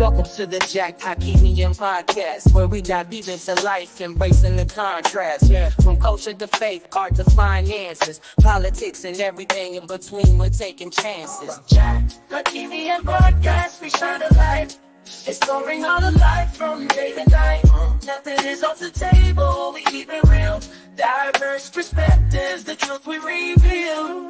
Welcome to the Jack Hakimian podcast, where we dive deep into life, embracing the contrast. Yeah, from culture to faith, art to finances, politics and everything in between. We're taking chances. Jack Hakimian podcast, we shine a light, exploring all the life from day to night. Nothing is off the table, we keep it real. Diverse perspectives, the truth we reveal.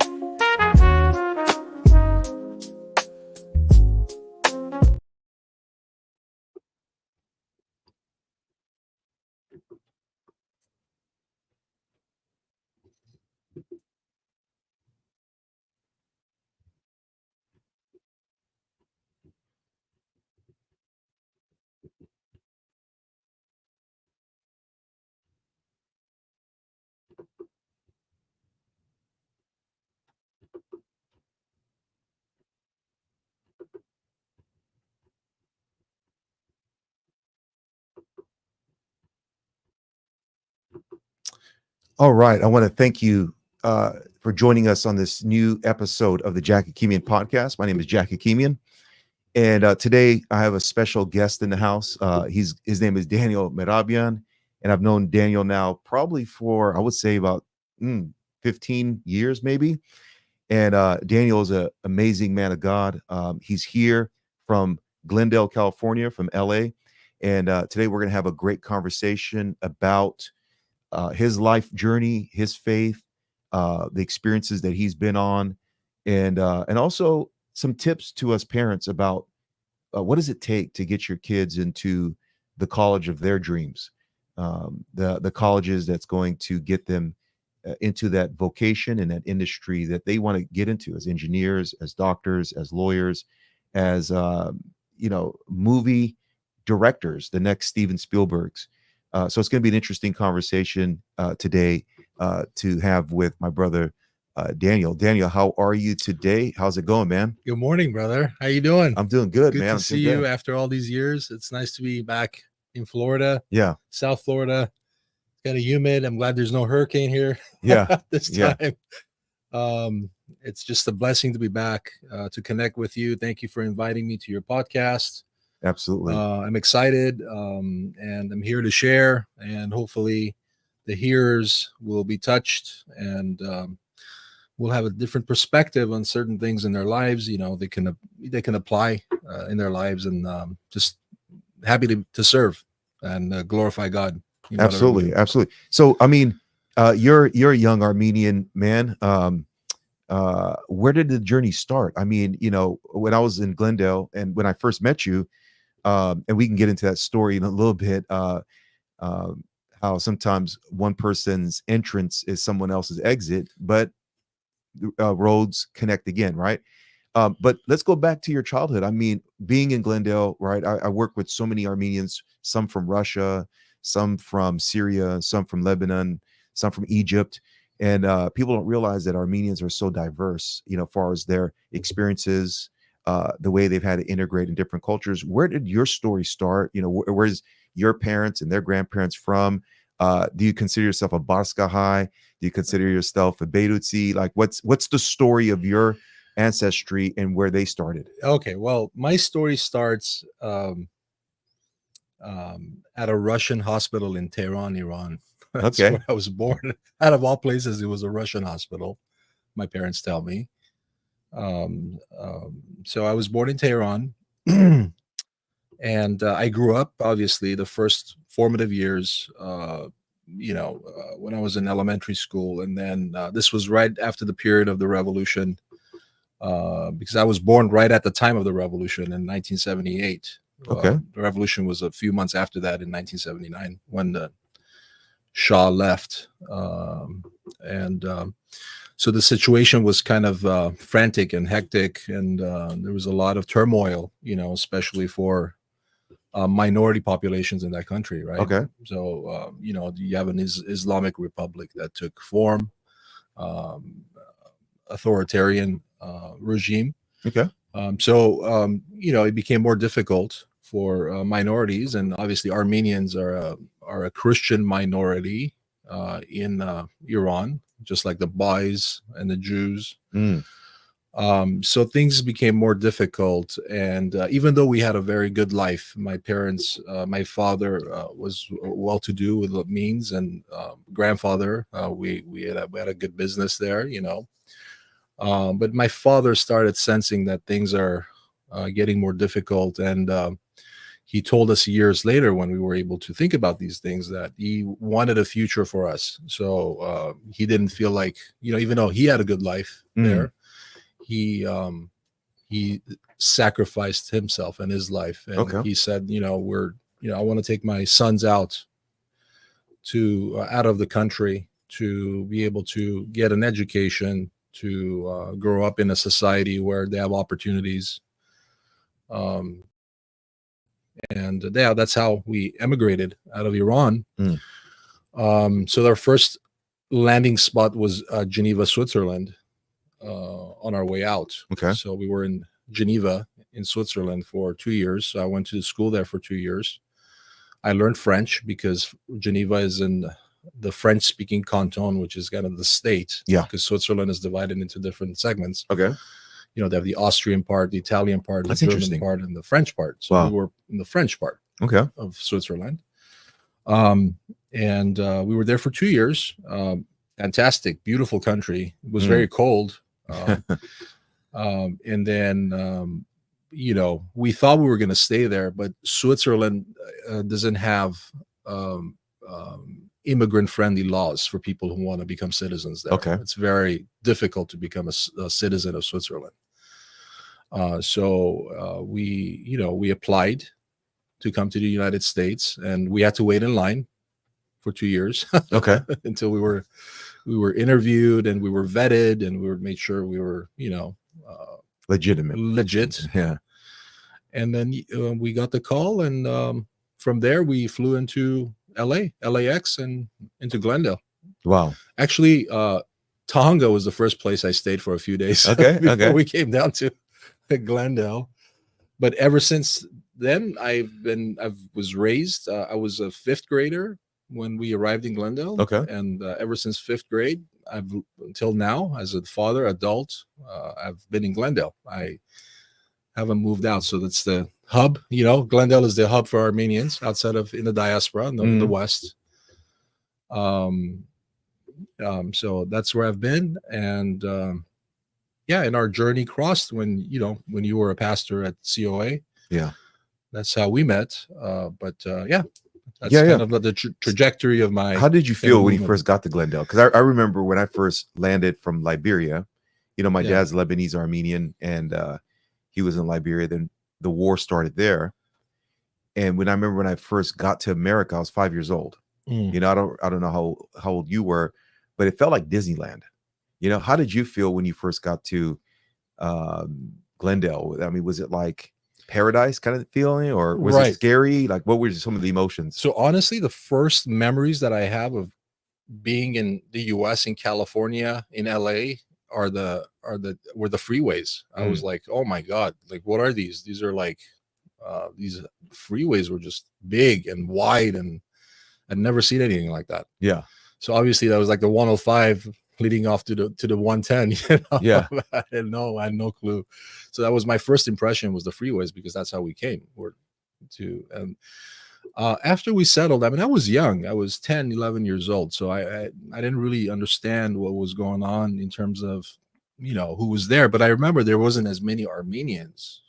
All right. I want to thank you for joining us on this new episode of the Jack Hakimian podcast. My name is Jack Hakimian, and today I have a special guest in the house. His name is Daniel Mehrabian, and I've known Daniel now probably for, I would say, about 15 years maybe. And Daniel is an amazing man of God. He's here from Glendale, California, from LA. And today we're going to have a great conversation about his life journey, his faith, the experiences that he's been on, and also some tips to us parents about what does it take to get your kids into the college of their dreams, the colleges that's going to get them into that vocation and that industry that they want to get into as engineers, as doctors, as lawyers, as movie directors, the next Steven Spielbergs. So it's going to be an interesting conversation today to have with my brother Daniel. Daniel, how are you today? How's it going, man? Good morning, brother. How you doing? I'm doing good, man. Good to see you after all these years. It's nice to be back in Florida. Yeah, South Florida. Kind of humid. I'm glad there's no hurricane here. Yeah, this time. It's just a blessing to be back to connect with you. Thank you for inviting me to your podcast. Absolutely. I'm excited, and I'm here to share, and hopefully the hearers will be touched, and we'll have a different perspective on certain things in their lives. They can apply in their lives, and just happy to serve and glorify God. Absolutely. So, I mean, you're a young Armenian man. Where did the journey start? I mean, when I was in Glendale and when I first met you, and we can get into that story in a little bit, how sometimes one person's entrance is someone else's exit, but roads connect again, right? But let's go back to your childhood. I mean, being in Glendale, right? I work with so many Armenians, some from Russia, some from Syria, some from Lebanon, some from Egypt. And people don't realize that Armenians are so diverse, as far as their experiences, the way they've had to integrate in different cultures. Where did your story start? Where's your parents and their grandparents from? Do you consider yourself a Barskahai? Do you consider yourself a Beirutsi? Like, what's the story of your ancestry and where they started? Okay, well, my story starts at a Russian hospital in Tehran, Iran. That's okay. where I was born. Out of all places, it was a Russian hospital, my parents tell me. So I was born in Tehran, and I grew up, obviously, the first formative years, when I was in elementary school. And then this was right after the period of the revolution, because I was born right at the time of the revolution in 1978. Okay. The revolution was a few months after that in 1979 when the Shah left. So the situation was kind of frantic and hectic, and there was a lot of turmoil, especially for minority populations in that country, right? Okay. So, you have an Islamic Republic that took form, authoritarian regime. Okay. It became more difficult for minorities, and obviously Armenians are a Christian minority in Iran, just like the Baha'is and the Jews. So things became more difficult, and even though we had a very good life, my parents, my father was well-to-do with the means, and grandfather, we had a good business there, but my father started sensing that things are getting more difficult, and he told us years later, when we were able to think about these things, that he wanted a future for us. So he didn't feel like, even though he had a good life there, he sacrificed himself and his life, and Okay. he said, I want to take my sons out of the country to be able to get an education, to grow up in a society where they have opportunities. And yeah, that's how we emigrated out of Iran. So our first landing spot was Geneva, Switzerland, on our way out. Okay. So we were in Geneva in Switzerland for 2 years. So I went to school there for 2 years. I learned French because Geneva is in the French-speaking canton, which is kind of the state. Yeah. Because Switzerland is divided into different segments. Okay. They have the Austrian part, the Italian part, the That's German interesting. part, and the French part. So Wow. we were in the French part Okay. of Switzerland. And we were there for 2 years. Fantastic, beautiful country. It was very cold. And then, we thought we were going to stay there, but Switzerland doesn't have immigrant-friendly laws for people who want to become citizens there. Okay. It's very difficult to become a citizen of Switzerland. So we applied to come to the United States, and we had to wait in line for 2 years. Okay. Until we were interviewed, and we were vetted, and we made sure we were, Legitimate. legit. Yeah. And then we got the call, and from there we flew into LAX, and into Glendale. Wow. Actually, Tonga was the first place I stayed for a few days. Okay. Before Okay. we came down to Glendale. But ever since then, I was raised. I was a fifth grader when we arrived in Glendale. Okay. And ever since fifth grade, until now, as a father, adult, I've been in Glendale. I haven't moved out. So that's the hub. Glendale is the hub for Armenians outside of in the diaspora, in the West. So that's where I've been. And and our journey crossed when you were a pastor at COA. Yeah. That's how we met. That's Yeah, kind of the trajectory of my. How did you feel when you movement. first got to Glendale? Because I remember when I first landed from Liberia, my Yeah. dad's Lebanese Armenian, and he was in Liberia. Then the war started there. And when I first got to America, I was 5 years old. I don't know how old you were, but it felt like Disneyland. How did you feel when you first got to Glendale? I mean, was it like paradise kind of feeling, or was it scary? Like, what were some of the emotions? So honestly, the first memories that I have of being in the U.S. in California, in L.A. were the freeways. I was like, oh my God, like, what are these? These are like these freeways were just big and wide, and I'd never seen anything like that. Yeah. So obviously that was like the 105 leading off to the 110. Yeah. I had no clue. So that was my first impression, was the freeways, because that's how we came. And after we settled, I mean, I was young. I was 10, 11 years old. So I didn't really understand what was going on in terms of, who was there. But I remember there wasn't as many Armenians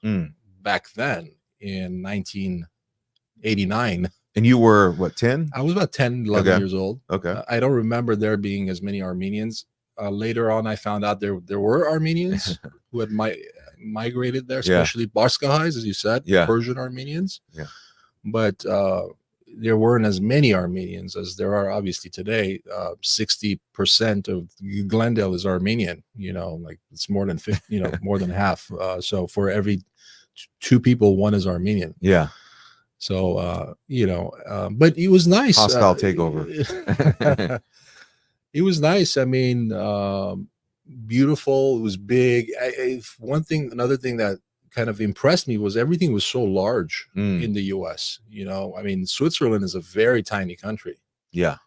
back then in 1989. And you were what, 10? I was about 10, 11 years old. Okay. I don't remember there being as many Armenians. Later on, I found out there were Armenians who had migrated there, especially Barskahais, as you said, Persian Armenians. Yeah. But there weren't as many Armenians as there are obviously today. 60% of Glendale is Armenian. Like it's more than 50, more than half. So for every two people, one is Armenian. Yeah. So, but it was nice. Hostile takeover. It was nice. I mean, beautiful. It was big. Another thing that kind of impressed me was everything was so large in the U.S. I mean, Switzerland is a very tiny country. Yeah.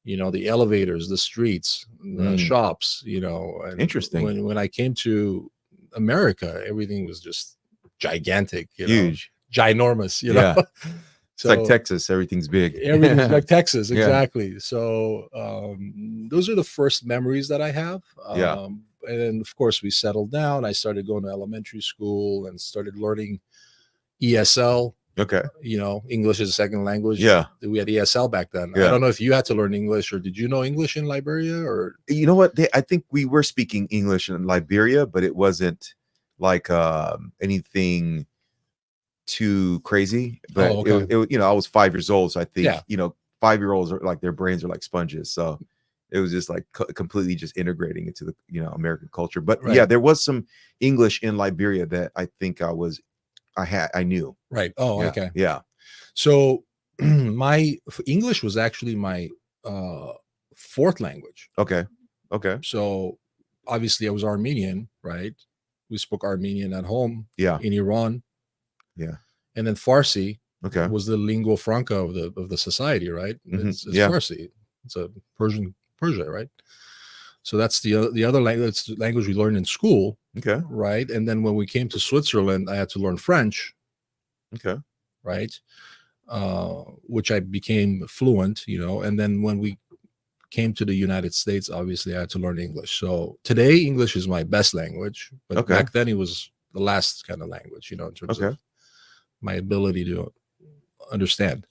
The elevators, the streets, the shops, and interesting. When I came to America, everything was just gigantic, Huge. ginormous, Yeah. It's So like Texas. Everything's big. everything's like Texas, Yeah. exactly. So those are the first memories that I have. Yeah. And then, of course, we settled down. I started going to elementary school and started learning ESL. Okay. English as a second language. Yeah. We had ESL back then. Yeah. I don't know if you had to learn English, or did you know English in Liberia? Or You know what? I think we were speaking English in Liberia, but it wasn't like anything too crazy. But okay. I was 5 years old, so I think Yeah. 5-year-olds are like, their brains are like sponges. So it was just like completely just integrating into the American culture. But Right. yeah, there was some English in Liberia that I think I knew. Right. Oh, Yeah. okay. Yeah. So my English was actually my fourth language. Okay. Okay. So obviously I was Armenian, right? We spoke Armenian at home Yeah. in Iran. Yeah. And then Farsi Okay. was the lingua franca of the society, right? It's Yeah. Farsi. It's a Persia, right? So that's the other language. It's the language we learned in school, Okay. right? And then when we came to Switzerland, I had to learn French, Okay. right? Which I became fluent, and then when we came to the United States, obviously I had to learn English. So today English is my best language, but Okay. back then it was the last kind of language, in terms of my ability to understand.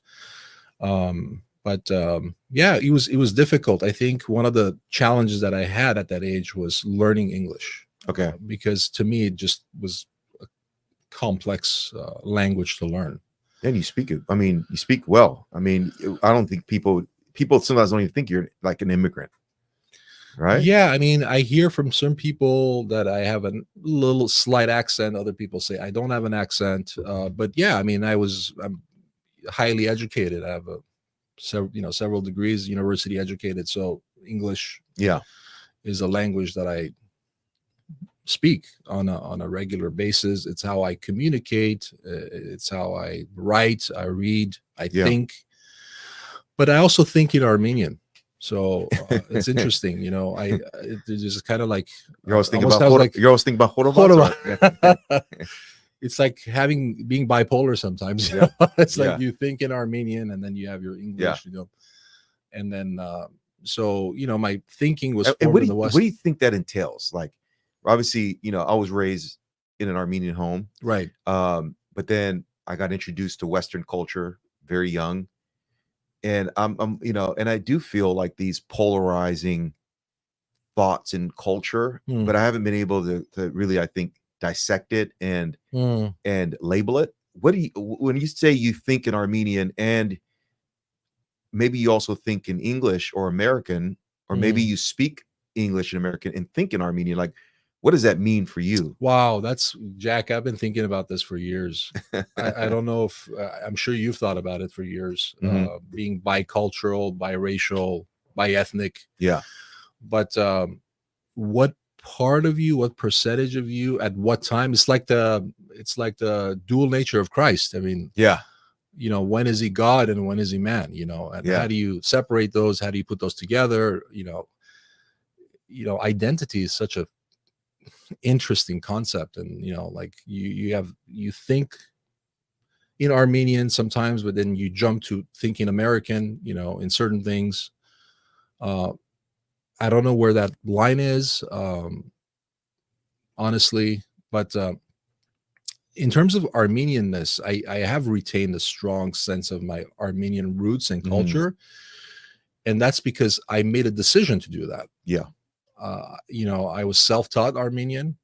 Yeah, it was difficult. I think one of the challenges that I had at that age was learning English. Okay. Because to me it just was a complex language to learn. And you speak it. I mean, you speak well. I mean, I don't think people sometimes don't even think you're like an immigrant, right? Yeah, I mean, I hear from some people that I have a little slight accent. Other people say I don't have an accent. But yeah, I mean, I'm highly educated. I have several degrees, university educated. So English, is a language that I speak on a regular basis. It's how I communicate. It's how I write, I read, I think. But I also think in Armenian. So it's interesting, it's just kind of like you're always thinking about Horvat. It's like being bipolar sometimes. It's like you think in Armenian and then you have your English, and then so my thinking was formed in the West. What do you think that entails? Like, obviously, I was raised in an Armenian home, right? But then I got introduced to Western culture very young. And I'm and I do feel like these polarizing thoughts in culture, but I haven't been able to really, I think, dissect it and label it. When you say you think in Armenian, and maybe you also think in English or American, or maybe you speak English and American and think in Armenian, like, what does that mean for you? Wow, that's Jack. I've been thinking about this for years. I don't know if I'm sure you've thought about it for years, being bicultural, biracial, biethnic. Yeah. But what part of you, what percentage of you, at what time? It's like the dual nature of Christ. I mean, when is he God and when is he man? And how do you separate those? How do you put those together? Identity is such a interesting concept, and like you think in Armenian sometimes, but then you jump to thinking American, in certain things. I don't know where that line is, honestly, but in terms of Armenianness, I have retained a strong sense of my Armenian roots and culture, and that's because I made a decision to do that. I was self-taught Armenian,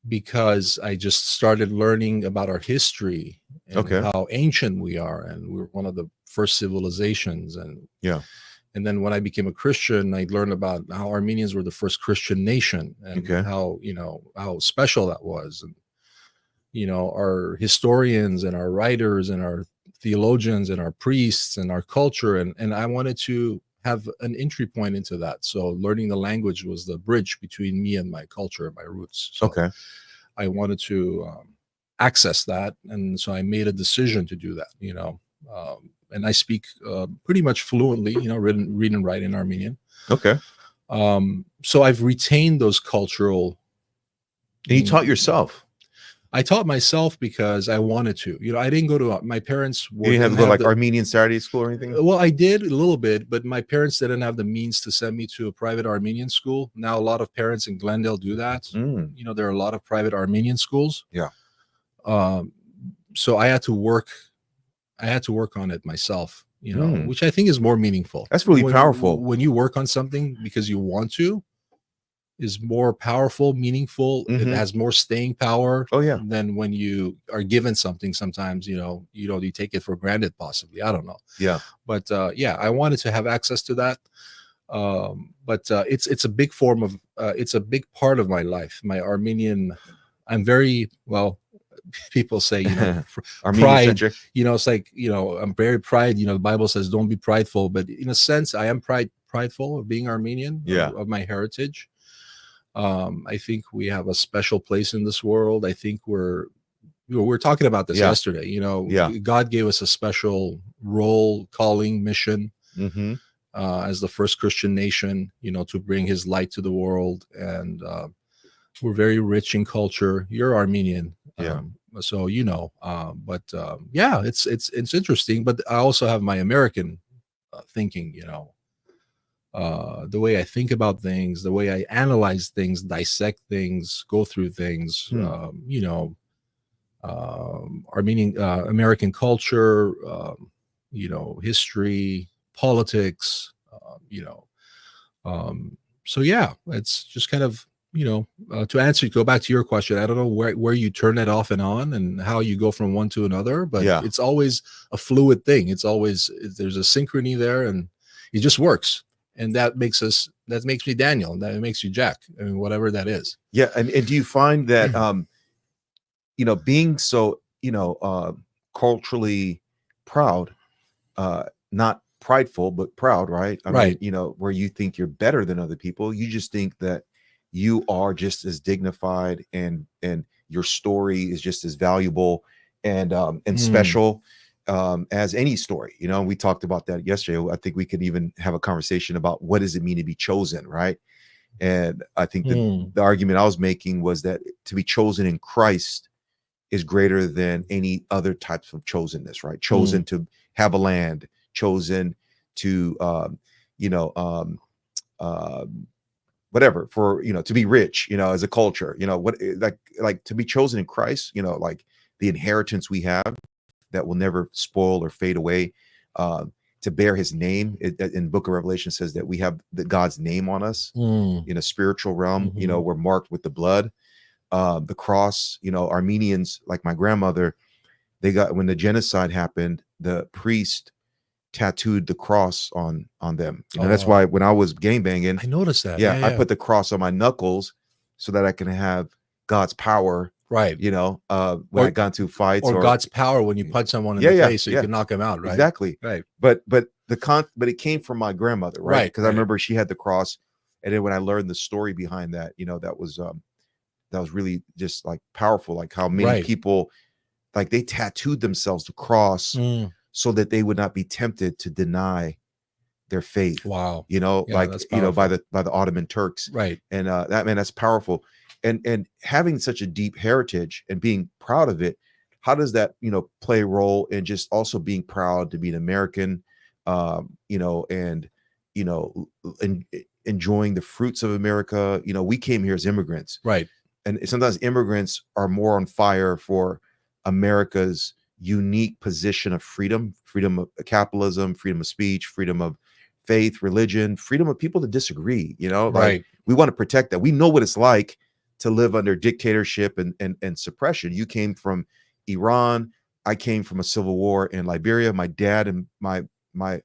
because I just started learning about our history and how ancient we are, and we're one of the first civilizations. And then when I became a Christian, I learned about how Armenians were the first Christian nation, and how special that was. And our historians and our writers and our theologians and our priests and our culture, and I wanted to have an entry point into that. So learning the language was the bridge between me and my culture and my roots. So I wanted to access that, and so I made a decision to do that. And I speak pretty much fluently, read and write in Armenian. So I've retained those cultural. And you taught yourself. I taught myself because I wanted to. I didn't go to my parents. You didn't have to go like Armenian Saturday school or anything? Well, I did a little bit, but my parents didn't have the means to send me to a private Armenian school. Now, a lot of parents in Glendale do that. There are a lot of private Armenian schools. Yeah. So I had to work. I had to work on it myself. Which I think is more meaningful. That's really powerful. When you work on something because you want to, is more powerful, meaningful. It has more staying power. Oh yeah. Than when you are given something. Sometimes you take it for granted. Possibly, I don't know. Yeah. But yeah, I wanted to have access to that. But it's a big form of it's a big part of my life. My Armenian. I'm very well. People say pride. It's like I'm very pride. The Bible says don't be prideful, but in a sense, I am prideful of being Armenian. Yeah. Of my heritage. I think we have a special place in this world. I think we're talking about this yesterday. God gave us a special role, calling, mission as the first Christian nation, to bring his light to the world. And we're very rich in culture. You're Armenian. So, but yeah, it's interesting. But I also have my American thinking, the way I think about things, the way I analyze things, dissect things, go through things, Armenian, American culture, history, politics, so yeah, it's just kind of, to go back to your question, I don't know where you turn that off and on and how you go from one to another, but it's always a fluid thing. It's always, there's a synchrony there and it just works. And that makes me Daniel, and that makes you Jack. I mean, whatever that is. Yeah. And do you find that, being so, culturally proud, not prideful, but proud, right? I mean, where you think you're better than other people, you just think that you are just as dignified and your story is just as valuable and special as any story. We talked about that yesterday. I think we could even have a conversation about what does it mean to be chosen, right? And I think the argument I was making was that to be chosen in Christ is greater than any other types of chosenness, right? Chosen to have a land, chosen to whatever, for to be rich, as a culture, what like to be chosen in Christ, like the inheritance we have that will never spoil or fade away, to bear his name. In Book of Revelation says that we have God's name on us in a spiritual realm. We're marked with the blood, the cross. Armenians, like my grandmother, when the genocide happened, the priest tattooed the cross on them. That's why when I was gangbanging, I noticed that. Yeah, I put the cross on my knuckles so that I can have God's power. Right. When I got into fights, or God's power when you punch someone in the face so you can knock him out. Right. Exactly. Right. But it came from my grandmother, right? Because I remember she had the cross, and then when I learned the story behind that, that was really just like powerful, like how many people, like they tattooed themselves the cross so that they would not be tempted to deny their faith. Wow. By the Ottoman Turks. Right. And that's powerful. And having such a deep heritage and being proud of it, how does that, play a role in just also being proud to be an American, and enjoying the fruits of America? We came here as immigrants. Right. And sometimes immigrants are more on fire for America's unique position of freedom of capitalism, freedom of speech, freedom of faith, religion, freedom of people to disagree. Like we want to protect that. We know what it's like to live under dictatorship and suppression. You came from Iran. I came from a civil war in Liberia. My dad and my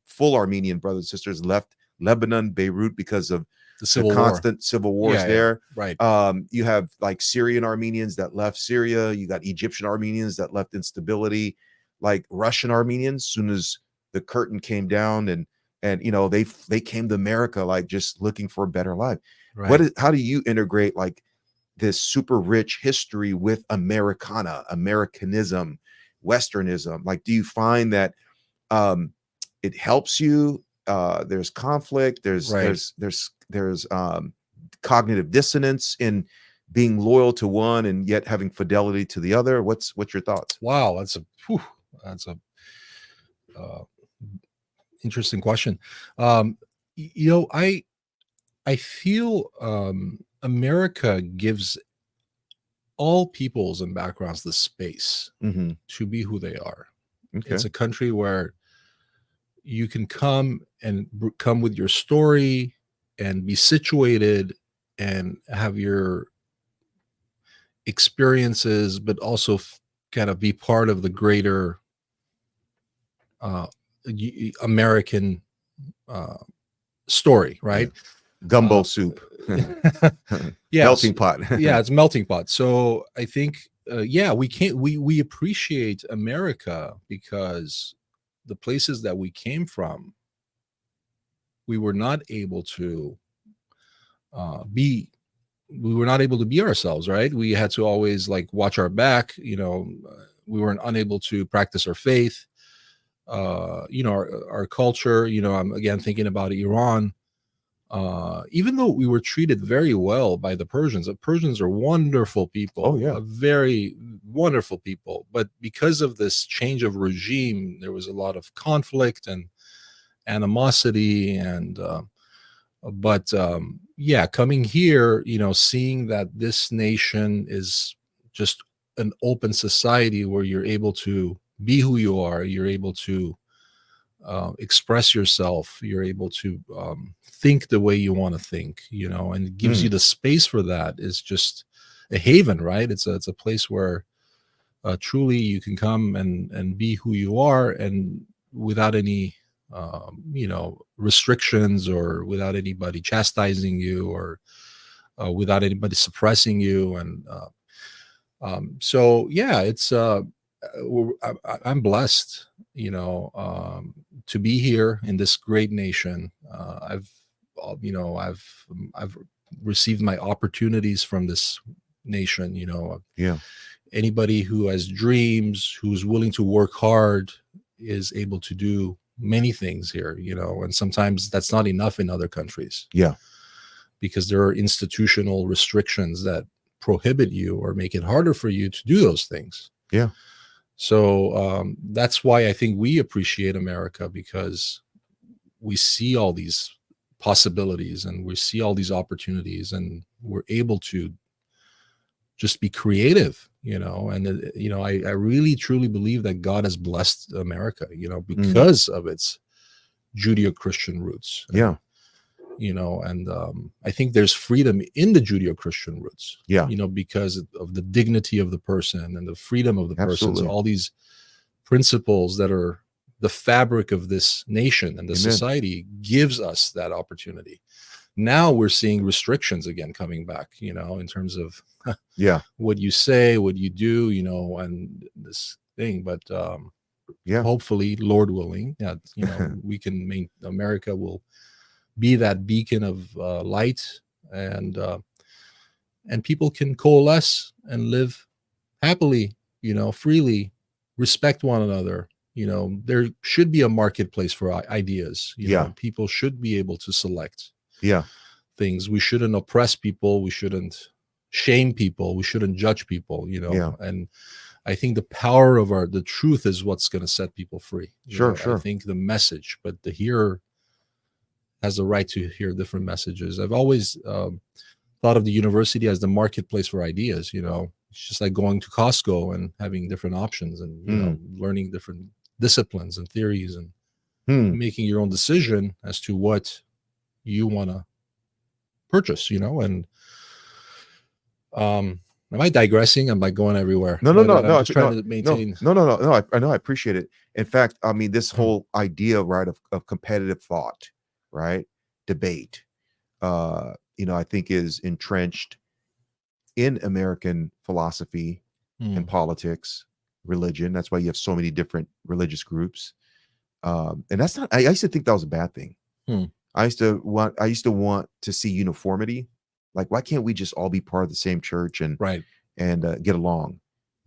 full Armenian brothers and sisters left Lebanon, Beirut, because of the constant civil wars there. Yeah, right. You have like Syrian Armenians that left Syria. You got Egyptian Armenians that left instability, like Russian Armenians. Soon as the curtain came down and they came to America, like just looking for a better life. Right. How do you integrate like this super rich history with Americanism, Westernism? Like, do you find that it helps you? There's conflict. There's there's cognitive dissonance in being loyal to one and yet having fidelity to the other. What's your thoughts? Wow, that's a interesting question. I feel America gives all peoples and backgrounds the space Mm-hmm. to be who they are. Okay. It's a country where you can come with your story and be situated and have your experiences, but also kind of be part of the greater American story, right? Gumbo soup. Yeah, Melting pot. Yeah, it's melting pot. So I think we appreciate America because the places that we came from, we were not able to be ourselves, right? We had to always like watch our back, we weren't unable to practice our faith, our culture. I'm again thinking about Iran. Even though we were treated very well by the Persians are wonderful people. Oh, yeah. Very wonderful people. But because of this change of regime, there was a lot of conflict and animosity. And coming here, seeing that this nation is just an open society where you're able to be who you are, you're able to express yourself, you're able to think the way you want to think, and it gives you the space for that. Is just a haven, right? It's a place where truly you can come and be who you are, and without any restrictions, or without anybody chastising you, or without anybody suppressing you. And it's I'm blessed, to be here in this great nation. I've received my opportunities from this nation. Anybody who has dreams, who's willing to work hard, is able to do many things here. And sometimes that's not enough in other countries. Yeah, because there are institutional restrictions that prohibit you or make it harder for you to do those things. Yeah. So that's why I think we appreciate America, because we see all these possibilities and we see all these opportunities, and we're able to just be creative, and I really truly believe that God has blessed America, because of its Judeo-Christian roots. Yeah. And I think there's freedom in the Judeo-Christian roots, because of the dignity of the person and the freedom of the person. So all these principles that are the fabric of this nation and the society gives us that opportunity. Now we're seeing restrictions again coming back, in terms of what you say, what you do, and this thing. But hopefully, Lord willing, we can America will be that beacon of light, and people can coalesce and live happily, freely, respect one another. There should be a marketplace for ideas. People should be able to select things. We shouldn't oppress people. We shouldn't shame people. We shouldn't judge people, and I think the power of the truth is what's going to set people free. Sure. I think the message, but the hearer has the right to hear different messages. I've always thought of the university as the marketplace for ideas. It's just like going to Costco and having different options, and learning different disciplines and theories, and making your own decision as to what you want to purchase. And am I digressing? I'm like going everywhere. No. I'm just trying to maintain. No. I know. I appreciate it. In fact, I mean, this whole idea, right, of competitive thought, right, debate, I think is entrenched in American philosophy and politics, religion. That's why you have so many different religious groups. And that's not. I used to think that was a bad thing. I used to want to see uniformity. Like, why can't we just all be part of the same church and get along?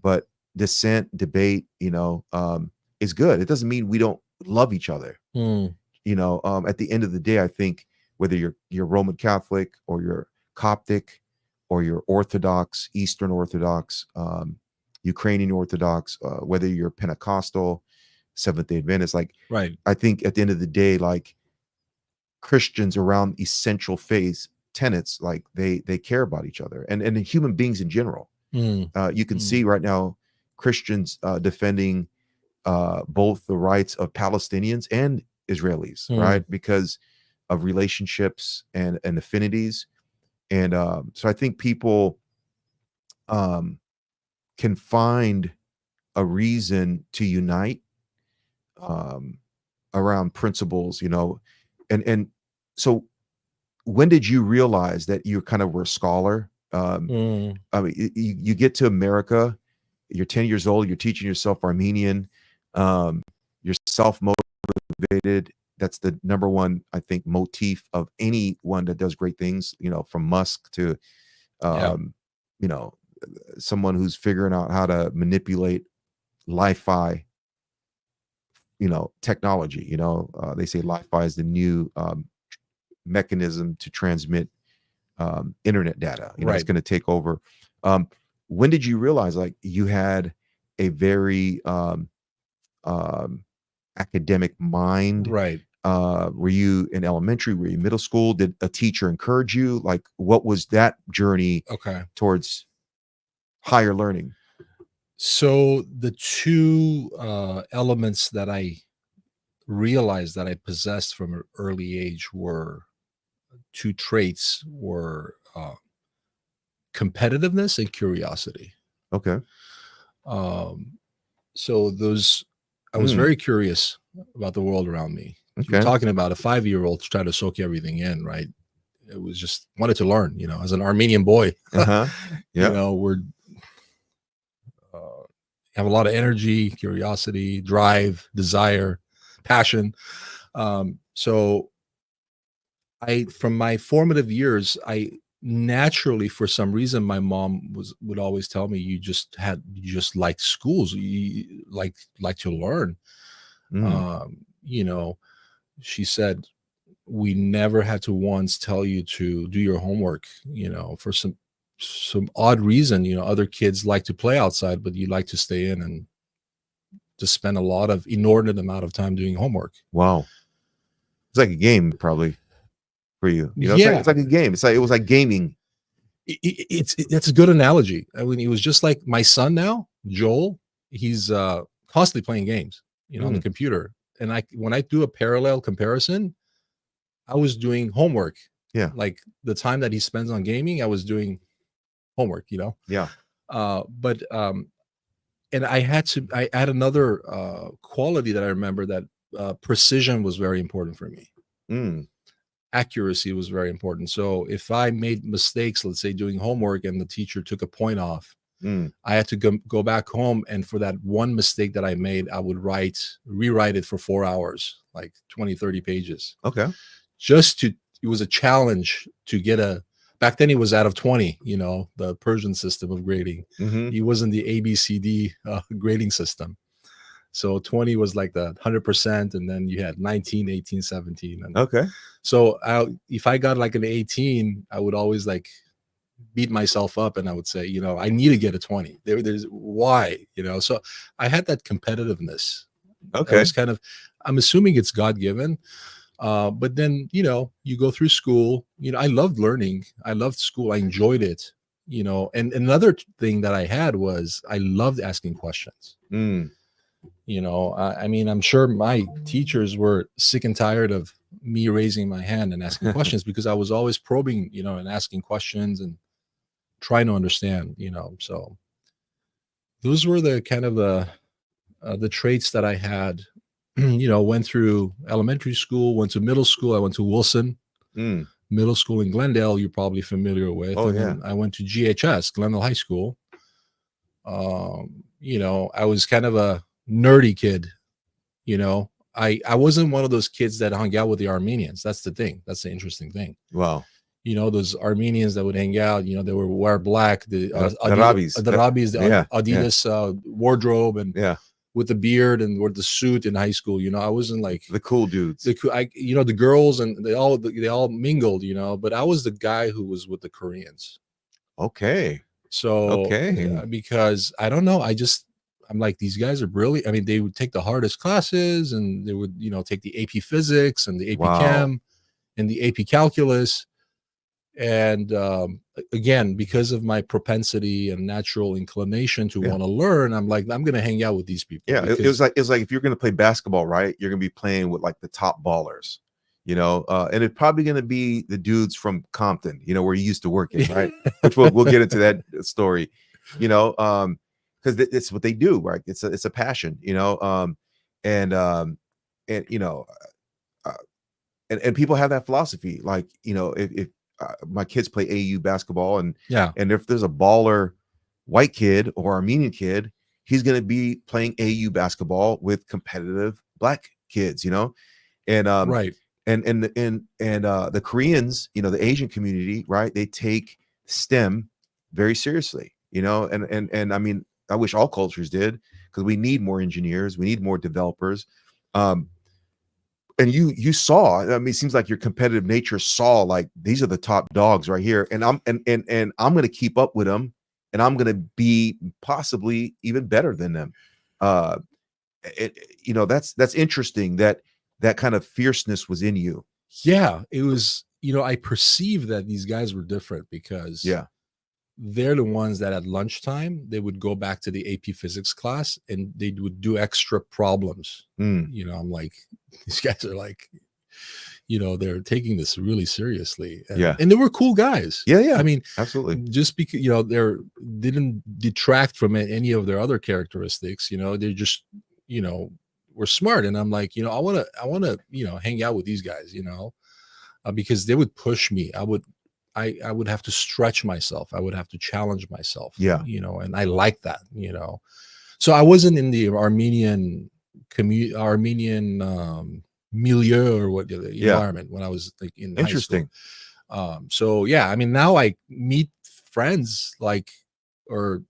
But dissent, debate, is good. It doesn't mean we don't love each other. At the end of the day, I think whether you're Roman Catholic or you're Coptic or you're Orthodox, Eastern Orthodox, Ukrainian Orthodox, whether you're Pentecostal, Seventh-day Adventist. Like, Right. I think at the end of the day, like, Christians around essential faith tenets, like they care about each other and human beings in general. You can see right now Christians defending both the rights of Palestinians and Israelis, right? Because of relationships and affinities. And so I think people can find a reason to unite around principles, and so when did you realize that you kind of were a scholar? I mean, you get to America, you're 10 years old, you're teaching yourself Armenian, you're self-motivated. That's the number one, I think, motif of anyone that does great things, from Musk to, someone who's figuring out how to manipulate Li-Fi, technology. They say Li-Fi is the new mechanism to transmit internet data. It's going to take over. When did you realize, like, you had a very academic mind? Right. Were you in elementary? Were you middle school? Did a teacher encourage you? Like, what was that journey towards higher learning? So the two elements that I realized that I possessed from an early age were two traits were competitiveness and curiosity. Okay. So those, I was very curious about the world around me. You're talking about a 5-year-old trying to soak everything in, right? It was just wanted to learn, as an Armenian boy. We're have a lot of energy, curiosity, drive, desire, passion. So from my formative years, I naturally, for some reason, my mom would always tell me, you just like schools, you like to learn. She said, we never had to once tell you to do your homework, for some odd reason. Other kids like to play outside, but you like to stay in and to spend a lot of inordinate amount of time doing homework. Wow. It's like a game probably for you. It's like a game. It was like gaming. That's a good analogy. I mean, it was just like my son now, Joel, he's constantly playing games, on the computer. And when I do a parallel comparison, I was doing homework. Yeah. Like the time that he spends on gaming, I was doing homework, Yeah. And I had another quality that I remember, that precision was very important for me. Accuracy was very important. So if I made mistakes, let's say doing homework, and the teacher took a point off, I had to go back home, and for that one mistake that I made, I would rewrite it for 4 hours, like 20, 30 pages. Okay. It was a challenge to get back then it was out of 20, the Persian system of grading. It wasn't the ABCD grading system. So 20 was like the 100%, and then you had 19, 18, 17. Okay. So if I got like an 18, I would always like beat myself up, and I would say, I need to get a 20. There's why, so I had that competitiveness. Okay. It was kind of, I'm assuming it's God-given. But then, you go through school, I loved learning. I loved school. I enjoyed it, and another thing that I had was I loved asking questions. I mean, I'm sure my teachers were sick and tired of me raising my hand and asking questions, because I was always probing, and asking questions and trying to understand, so those were the kind of the traits that I had. Went through elementary school, went to middle school. I went to Wilson Middle School in Glendale, you're probably familiar with. Oh, then I went to GHS, Glendale High School. I was kind of a nerdy kid. I wasn't one of those kids that hung out with the Armenians. That's the thing. That's the interesting thing. Wow. Those Armenians that would hang out, they would wear black, the Rabbis, the Adidas wardrobe, and with the beard and with the suit in high school. I wasn't like The cool dudes. the girls, and they all mingled, but I was the guy who was with the Koreans. Okay. So Okay. because I don't know, I'm like, these guys are brilliant. I mean, they would take the hardest classes, and they would, take the AP physics and the AP Wow. chem and the AP calculus. And again, because of my propensity and natural inclination to Yeah. want to learn, I'm like, I'm going to hang out with these people. Yeah, it was like if you're going to play basketball, right? You're going to be playing with like the top ballers, and it's probably going to be the dudes from Compton, where you used to work in, right? Which we'll get into that story, because it's what they do, right? It's a passion, and uh, and people have that philosophy, like if my kids play AU basketball, and if there's a baller white kid or Armenian kid, he's going to be playing AU basketball with competitive black kids, and Right. and the Koreans, the Asian community, right? They take STEM very seriously, and I mean, I wish all cultures did, because we need more engineers, we need more developers. And you saw, I mean, it seems like your competitive nature saw, like, these are the top dogs right here, and I'm going to keep up with them, and I'm going to be possibly even better than them. That's interesting, that kind of fierceness was in you. Yeah, it was, I perceived that these guys were different because they're the ones that at lunchtime, they would go back to the AP physics class and they would do extra problems. I'm like, these guys are like, they're taking this really seriously. And they were cool guys. Yeah. I mean, absolutely. Just because, they didn't detract from any of their other characteristics, they just, were smart. And I'm like, I want to, hang out with these guys, because they would push me. I would have to stretch myself. I would have to challenge myself. Yeah. And I like that, So I wasn't in the Armenian milieu or what the environment when I was like in Interesting. high school. So yeah, I mean, now I meet friends or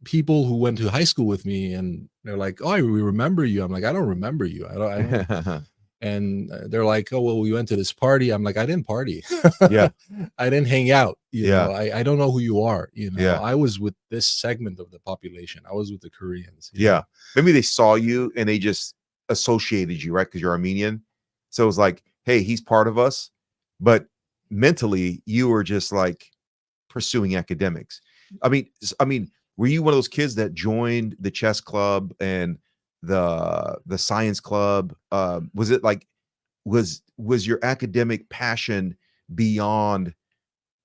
people who went to high school with me, and they're like, "Oh, we remember you." I'm like, "I don't remember you. I don't." And they're like, "Oh, well, we went to this party." I'm like, "I didn't party. Yeah. I didn't hang out. I don't know who you are. Yeah. I was with this segment of the population. I was with the Koreans. Yeah. Maybe they saw you and they just associated you, right? Because you're Armenian. So it was like, hey, he's part of us. But mentally, you were just like pursuing academics. I mean, were you one of those kids that joined the chess club and the science club? Was it like, was your academic passion beyond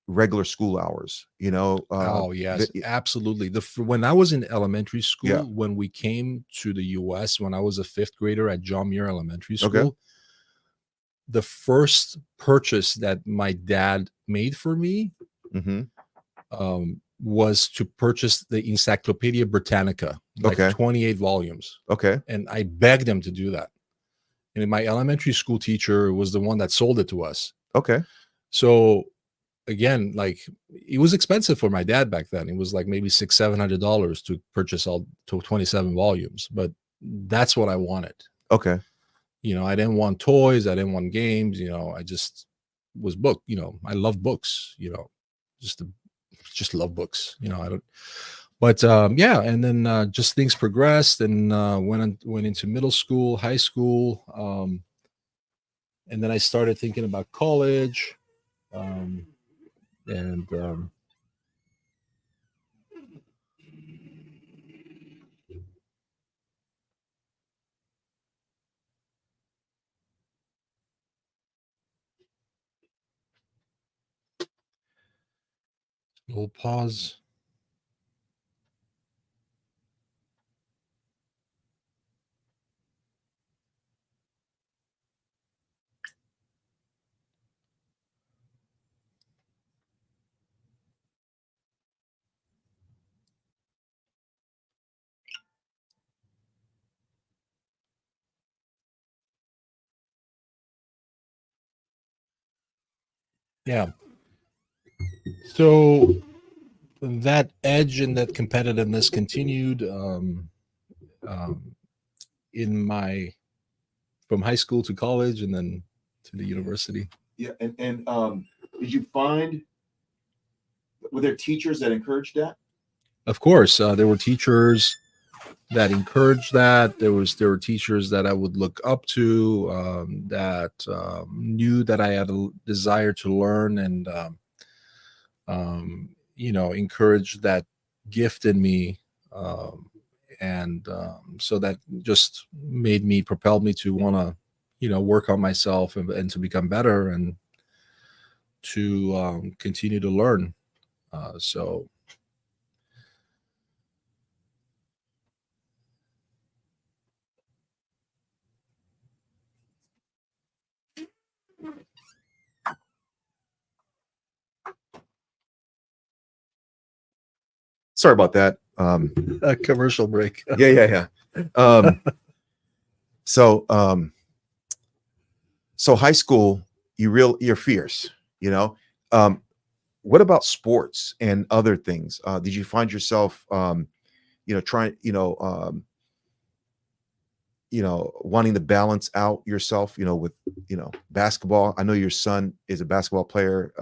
regular school hours? Oh yes, absolutely. When I was in elementary school, Yeah. when we came to the US, when I was a fifth grader at John Muir Elementary School, the first purchase that my dad made for me was to purchase the Encyclopedia Britannica, like 28 volumes. And I begged him to do that. And my elementary school teacher was the one that sold it to us. So again, like, it was expensive for my dad back then. It was like maybe $600-700 to purchase all 27 volumes, but that's what I wanted. I didn't want toys, I didn't want games, I just was book, I love books, just love books, I don't, but yeah. And then just things progressed, and went into middle school, high school, and then I started thinking about college, and we'll pause. Yeah. So that edge and that competitiveness continued. in from high school to college and then to the university. Yeah, and did you find, were there teachers that encouraged that? Of course, there were teachers that encouraged that. There were teachers that I would look up to, that knew that I had a desire to learn, and encouraged that gift in me, and so that just propelled me to want to work on myself and to become better and to continue to learn. So Sorry about that. a commercial break. Yeah. So high school, you're fierce, what about sports and other things? Did you find yourself, trying, wanting to balance out yourself, with, basketball? I know your son is a basketball player.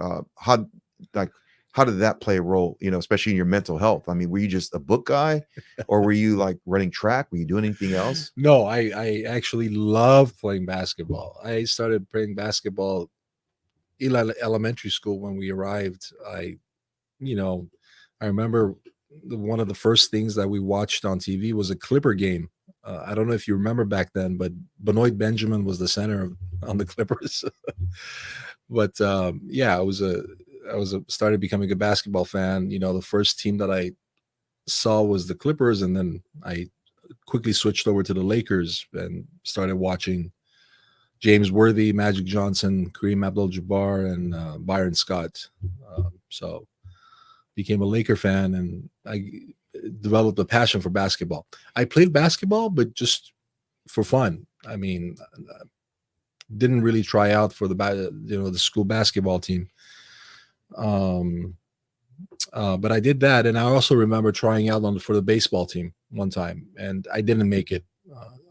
How did that play a role, especially in your mental health? I mean, were you just a book guy, or were you like running track? Were you doing anything else? No, I actually love playing basketball. I started playing basketball in elementary school when we arrived. I remember one of the first things that we watched on TV was a Clipper game. I don't know if you remember back then, but Benoit Benjamin was the center on the Clippers. But I started becoming a basketball fan. The first team that I saw was the Clippers, and then I quickly switched over to the Lakers and started watching James Worthy, Magic Johnson, Kareem Abdul-Jabbar, and Byron Scott. So became a Laker fan, and I developed a passion for basketball. I played basketball, but just for fun. I mean, didn't really try out for the school basketball team. But I did that, and I also remember trying out for the baseball team one time, and I didn't make it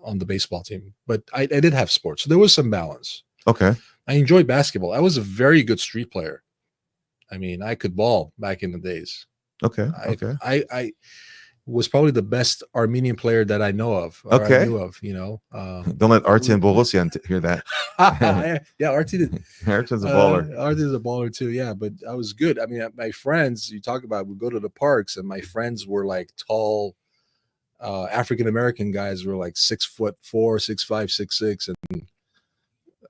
on the baseball team, but I did have sports, so there was some balance. Okay. I enjoyed basketball. I was a very good street player. I mean, I could ball back in the days. Okay. I was probably the best Armenian player that I know of. Or Okay. I knew of, Don't let Artin Bogosian hear that. Yeah, Artin. Artin's a baller. Artin's a baller too. Yeah, but I was good. I mean, my friends, you talk about, would go to the parks, and my friends were like tall African American guys, were like 6'4", 6'5", 6'6", and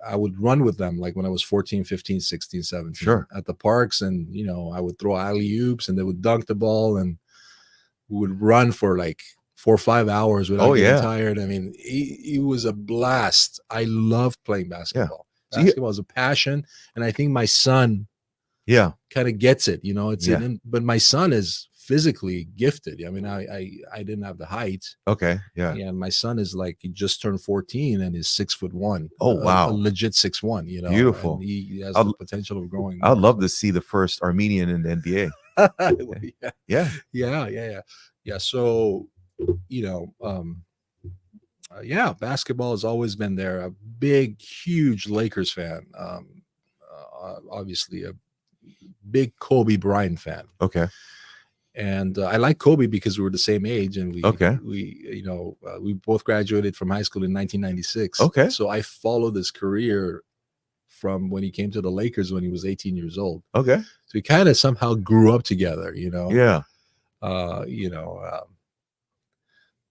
I would run with them like when I was 14, 15, 16, 17 Sure. at the parks, and I would throw alley-oops and they would dunk the ball, and we would run for like 4 or 5 hours without getting tired. I mean, it was a blast. I loved playing basketball. Yeah. Basketball is a passion, and I think my son kind of gets it. But my son is physically gifted. I mean, I didn't have the height. Okay. Yeah. And my son is like, he just turned 14 and is 6'1". Oh, wow. A legit 6'1", Beautiful. And he has the potential of growing. I'd love to see the first Armenian in the NBA. Yeah. So, basketball has always been there. A big, huge Lakers fan. Obviously a big Kobe Bryant fan. Okay. And I like Kobe because we were the same age, and we both graduated from high school in 1996. Okay. So I followed his career from when he came to the Lakers when he was 18 years old. Okay. So we kind of somehow grew up together, Yeah.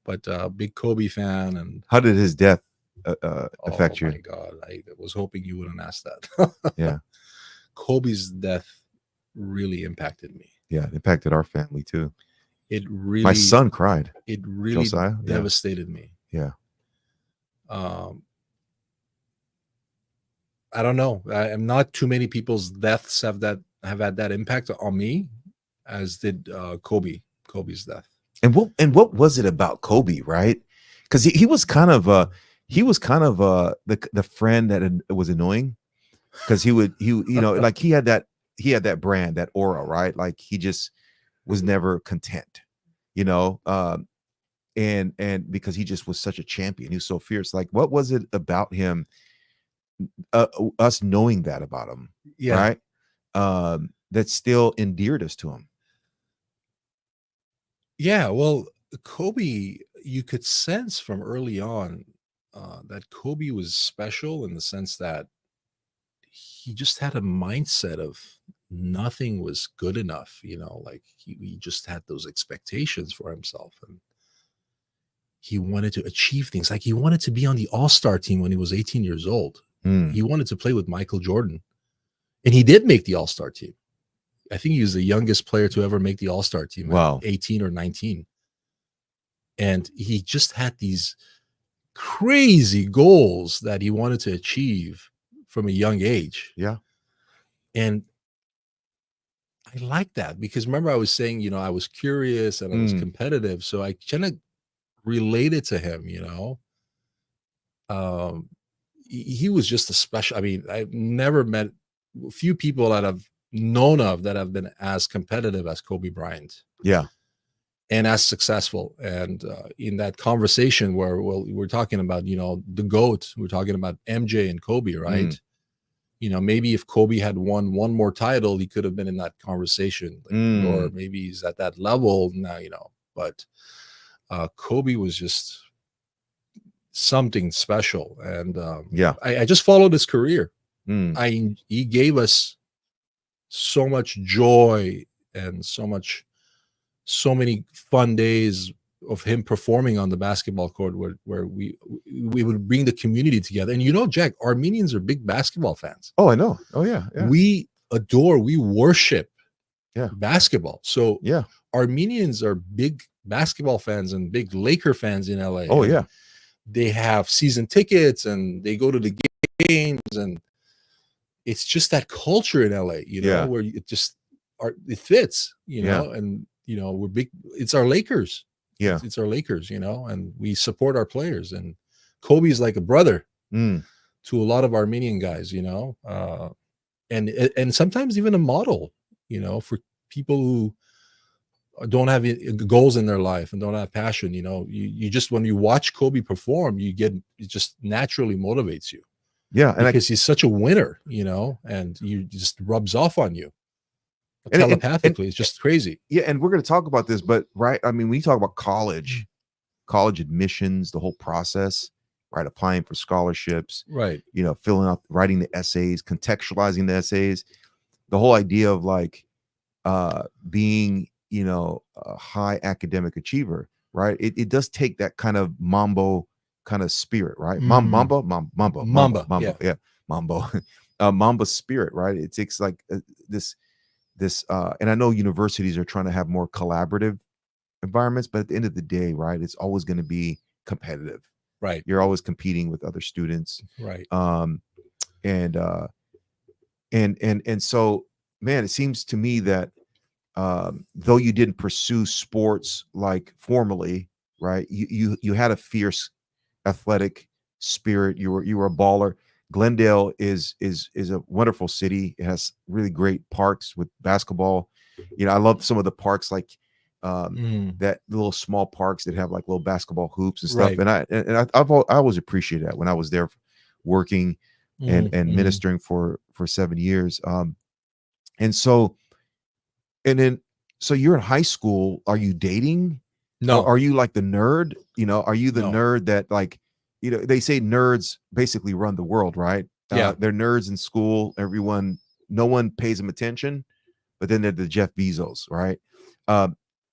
But big Kobe fan. And how did his death affect you? Oh my God, I was hoping you wouldn't ask that. Yeah. Kobe's death really impacted me. Yeah, it impacted our family too. My son cried. It really Josiah? devastated me. Yeah. I don't know. I'm not too many people's deaths have had that impact on me as did Kobe's death. And what was it about Kobe, right? Because he was kind of the friend that was annoying, because he like he had that brand, that aura, right? Like he just was never content, and and because he just was such a champion, he was so fierce. Like, what was it about him, us knowing that about him, Yeah. right? That still endeared us to him. Yeah, well, Kobe, you could sense from early on that Kobe was special in the sense that he just had a mindset of nothing was good enough, like he just had those expectations for himself, and he wanted to achieve things. Like he wanted to be on the All-Star team when he was 18 years old. Mm. He wanted to play with Michael Jordan, and he did make the All-Star team. I think he was the youngest player to ever make the All-Star team Wow. at 18 or 19. And he just had these crazy goals that he wanted to achieve from a young age. Yeah. And I like that because remember I was saying, I was curious and I was competitive. So I kind of related to him, he was just a special, I mean, I've never met a few people that I've known of that have been as competitive as Kobe Bryant. Yeah. And as successful. And in that conversation where we're talking about, the GOAT, we're talking about MJ and Kobe, right? Maybe if Kobe had won one more title, he could have been in that conversation, or maybe he's at that level now, but Kobe was just something special. And I just followed his career. He gave us so much joy and so many fun days of him performing on the basketball court where we would bring the community together. And Jack, Armenians are big basketball fans. Oh, I know. Oh, yeah. We worship basketball. So yeah, Armenians are big basketball fans and big Laker fans in LA. Oh, and yeah. They have season tickets and they go to the games, and it's just that culture in LA, where it fits, and we're big. It's our Lakers. Yeah. It's our Lakers, and we support our players. And Kobe is like a brother to a lot of Armenian guys, and sometimes even a model, for people who don't have goals in their life and don't have passion. You just, when you watch Kobe perform, it just naturally motivates you. Yeah. And because he's such a winner, and you just rubs off on you. Telepathically, it's just crazy. Yeah, and we're going to talk about this, but right, I mean, when you talk about college admissions, the whole process, right, applying for scholarships, right, filling out, writing the essays, contextualizing the essays, the whole idea of like being, a high academic achiever, right? It does take that kind of Mambo kind of spirit, right? Mambo, yeah, Mambo, Mamba spirit, right? It takes like this, and I know universities are trying to have more collaborative environments, but at the end of the day, right, it's always going to be competitive, right? You're always competing with other students, right? And so, man, it seems to me that though you didn't pursue sports like formally, right, you had a fierce athletic spirit. You were a baller. Glendale is a wonderful city. It has really great parks with basketball. I love some of the parks, like that little small parks that have like little basketball hoops and stuff. Right. And I always appreciated that when I was there working and ministering for 7 years. And so you're in high school. Are you dating? No. Are you like the nerd? Are you the nerd that, like, they say nerds basically run the world, right? Yeah. They're nerds in school. No one pays them attention, but then they're the Jeff Bezos, right?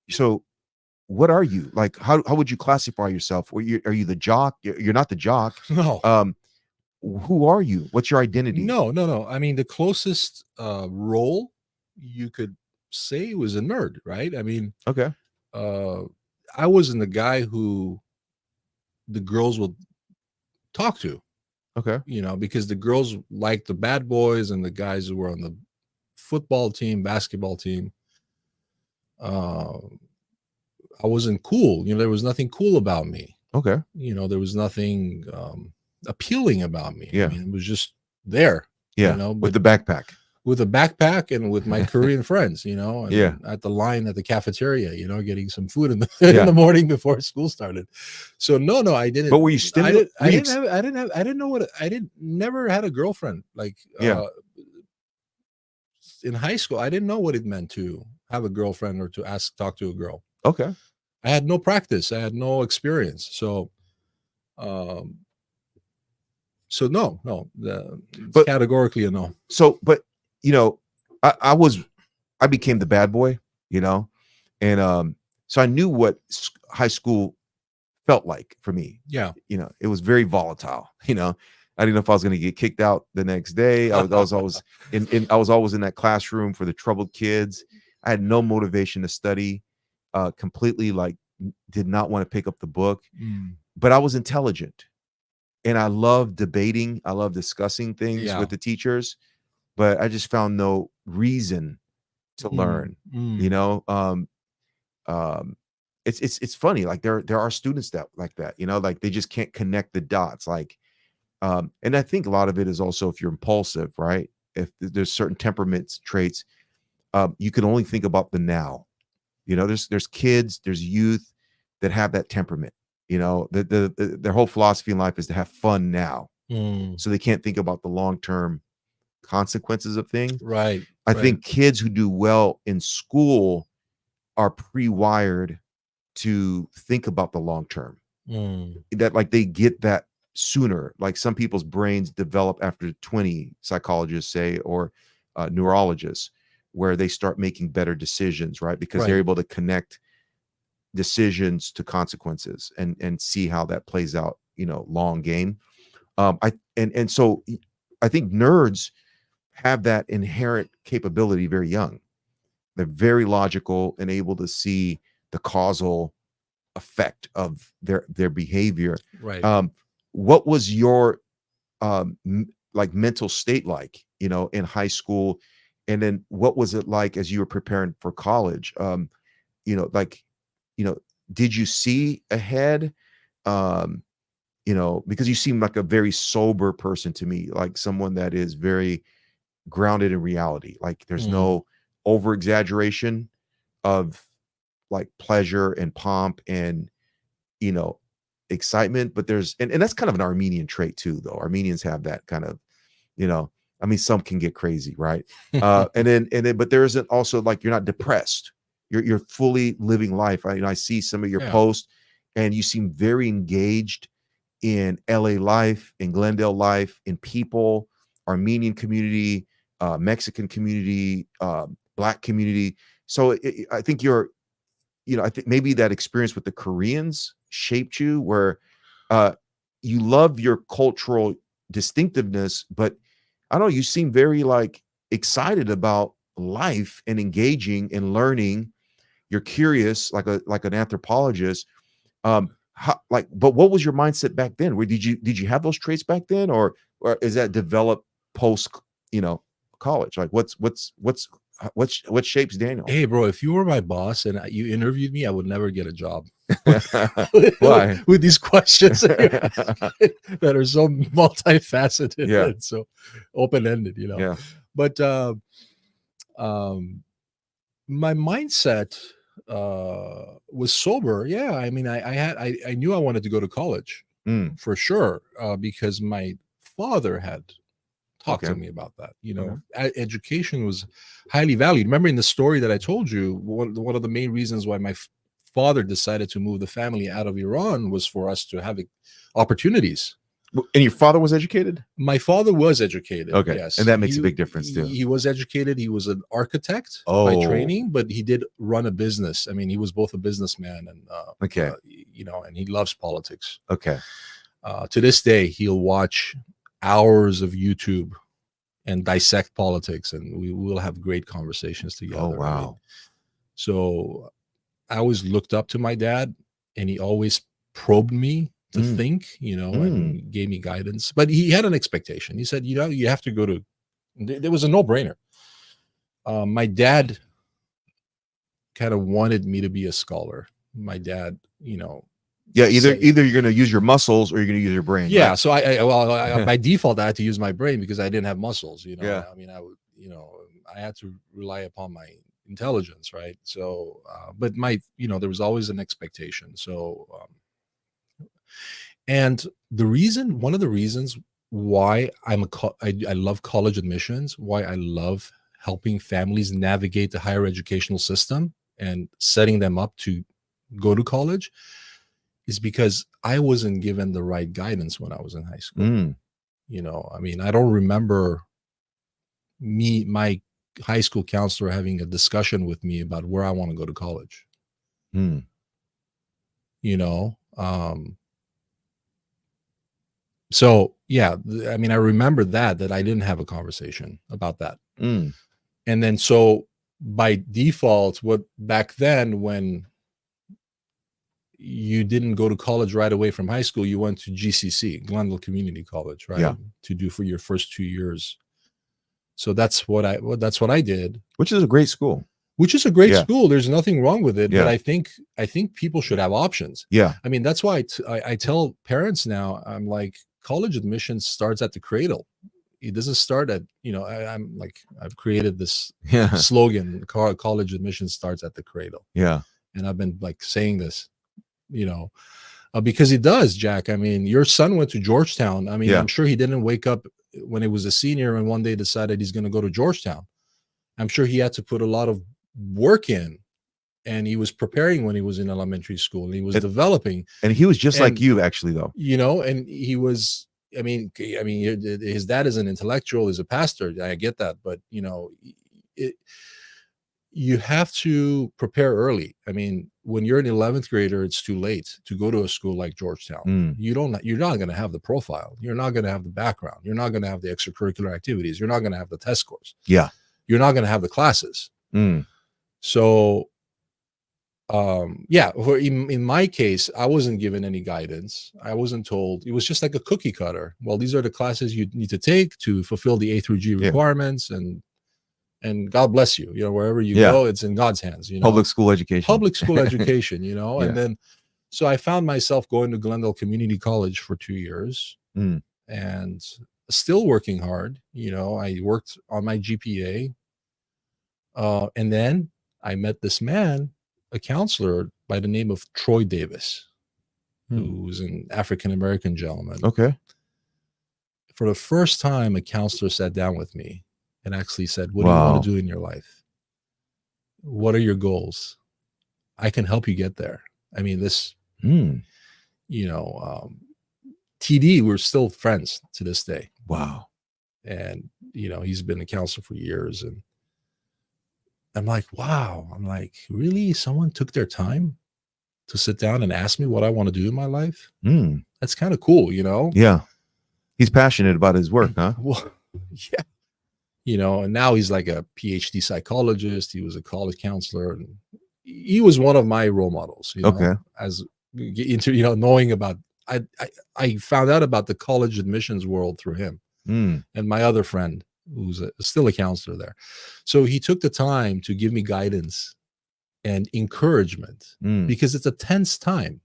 So what are you like? How would you classify yourself? Are you the jock? You're not the jock. No. Who are you? What's your identity? No. I mean, the closest role you could say was a nerd, right? I mean, okay. I wasn't the guy who the girls would talk to. Okay. Because the girls liked the bad boys and the guys who were on the football team, basketball team. I wasn't cool. There was nothing cool about me. Okay. There was nothing appealing about me. Yeah. I mean, it was just there. Yeah. With the backpack. with a backpack and with my Korean friends, and Yeah. at the line at the cafeteria, getting some food in the Yeah. in the morning before school started. So no, I didn't. But were you stimulated? I didn't know what never had a girlfriend. Like Yeah. In high school, I didn't know what it meant to have a girlfriend or to talk to a girl. Okay. I had no practice. I had no experience. So, no, But- categorically a no. So, but I became the bad boy, and so I knew what high school felt like for me. Yeah. It was very volatile. I didn't know if I was going to get kicked out the next day. I was always I was always in that classroom for the troubled kids. I had no motivation to study. Completely did not want to pick up the book, but I was intelligent, and I loved debating. I loved discussing things with the teachers, but I just found no reason to learn. It's funny. Like there are students that like that. Like they just can't connect the dots. And I think a lot of it is also if you're impulsive, right? If there's certain temperaments, traits, you can only think about the now. There's kids, there's youth that have that temperament. Their whole philosophy in life is to have fun now, so they can't think about the long-term consequences of things. Right. I think kids who do well in school are pre-wired to think about the long term. That they get that sooner. Like some people's brains develop after 20, psychologists say, or neurologists, where they start making better decisions, right? Because they're able to connect decisions to consequences and see how that plays out, long game. So I think nerds have that inherent capability very young. They're very logical and able to see the causal effect of their behavior. Right. What was your mental state like, in high school? And then what was it like as you were preparing for college? Did you see ahead? Because you seem like a very sober person to me, like someone that is very grounded in reality. Like there's no over exaggeration of like pleasure and pomp and excitement, but there's and that's kind of an Armenian trait too, though. Armenians have that kind of, some can get crazy, right? and then but there isn't also like you're not depressed. You're fully living life. I see some of your posts and you seem very engaged in LA life, in Glendale life, in people, Armenian community, Mexican community, Black community. So I think I think maybe that experience with the Koreans shaped you, where you love your cultural distinctiveness, but I don't know, you seem very excited about life and engaging and learning. You're curious, like an anthropologist. But what was your mindset back then? Did you have those traits back then, or is that developed post college? Like what shapes Daniel? Hey, bro, if you were my boss and you interviewed me, I would never get a job. Why? With these questions that are so multifaceted and so open-ended, Yeah. But my mindset was sober. Yeah, I mean, I knew I wanted to go to college for sure, because my father had talked to me about that. Education was highly valued. Remember in the story that I told you, one of the main reasons why my father decided to move the family out of Iran was for us to have opportunities. And your father was educated? My father was educated. Okay. Yes. And that makes a big difference too. He was educated. He was an architect by training, but he did run a business. I mean, he was both a businessman and and he loves politics. Okay. To this day, he'll watch hours of YouTube and dissect politics, and we will have great conversations together. Oh, wow. So I always looked up to my dad, and he always probed me to think, and gave me guidance. But he had an expectation. He said, you have to go to, there was a no-brainer. My dad kind of wanted me to be a scholar. My dad, either you're going to use your muscles or you're going to use your brain. Yeah. Right? So I by default, I had to use my brain because I didn't have muscles, Yeah. I mean, I had to rely upon my intelligence, right? So, but there was always an expectation. So, and one of the reasons why I love college admissions, why I love helping families navigate the higher educational system and setting them up to go to college, is because I wasn't given the right guidance when I was in high school. I don't remember my high school counselor having a discussion with me about where I want to go to college. So yeah, I remember that I didn't have a conversation about that. And then so by default, back then, when you didn't go to college right away from high school, you went to GCC, Glendale Community College, right? Yeah. To do for your first 2 years. So that's what I did. Which is a great school. Which is a great Yeah. school. There's nothing wrong with it. Yeah. But I think people should have options. Yeah. That's why I tell parents now, I'm like, college admissions starts at the cradle. It doesn't start at, I'm like, I've created this slogan, college admissions starts at the cradle. Yeah. And I've been like saying this, because it does, Jack. Your son went to Georgetown. Yeah. I'm sure he didn't wake up when he was a senior and one day decided he's going to go to Georgetown. I'm sure he had to put a lot of work in, and he was preparing when he was in elementary school, and he was developing. And he was just like you, actually, though. And he was, his dad is an intellectual, is a pastor. I get that. But, you have to prepare early. When you're an 11th grader, it's too late to go to a school like Georgetown. You're not going to have the profile. You're not going to have the background. You're not going to have the extracurricular activities. You're not going to have the test scores. Yeah. You're not going to have the classes. So, in my case, I wasn't given any guidance. I wasn't told. It was just like a cookie cutter. Well, these are the classes you need to take to fulfill the A through G requirements, and God bless you. Wherever you go, it's in God's hands. Public school education. And then, so I found myself going to Glendale Community College for 2 years, and still working hard. I worked on my GPA, and then I met this man, a counselor by the name of Troy Davis, who's an African-American gentleman. Okay. For the first time, a counselor sat down with me and actually said, what do you want to do in your life? What are your goals? I can help you get there. TD, we're still friends to this day. Wow. And, he's been a counselor for years. And I'm like, wow. I'm like, really? Someone took their time to sit down and ask me what I want to do in my life? That's kind of cool, Yeah. He's passionate about his work, huh? Well, yeah. And now he's like a PhD psychologist. He was a college counselor, and he was one of my role models. Okay. As into knowing about, I found out about the college admissions world through him and my other friend who's still a counselor there. So he took the time to give me guidance and encouragement, because it's a tense time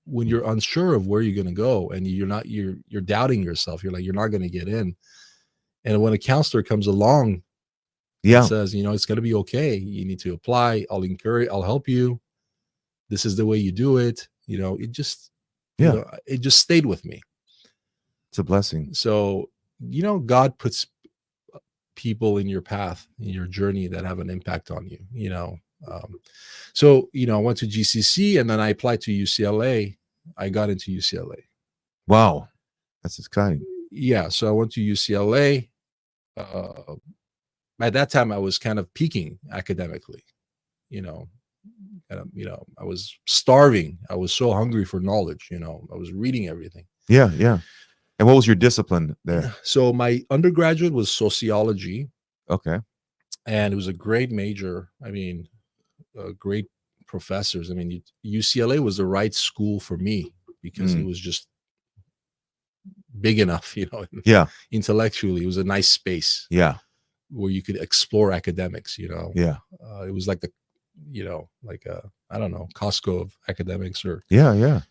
when you're unsure of where you're going to go, and you're doubting yourself. You're like, you're not going to get in. And when a counselor comes along and says, it's going to be okay, you need to apply, I'll help you, this is the way you do it, it just it just stayed with me. It's a blessing. So God puts people in your path, in your journey, that have an impact on you. So I went to GCC, and then I applied to UCLA. I got into UCLA. Wow, that's exciting. Yeah, so I went to UCLA. At that time, I was kind of peaking academically. I was starving. I was so hungry for knowledge. I was reading everything. Yeah, yeah. And what was your discipline there? So my undergraduate was sociology. Okay. And it was a great major. Great professors. UCLA was the right school for me, because it was just big enough, intellectually. It was a nice space. Yeah. Where you could explore academics, Yeah. It was like I don't know, Costco of academics, or the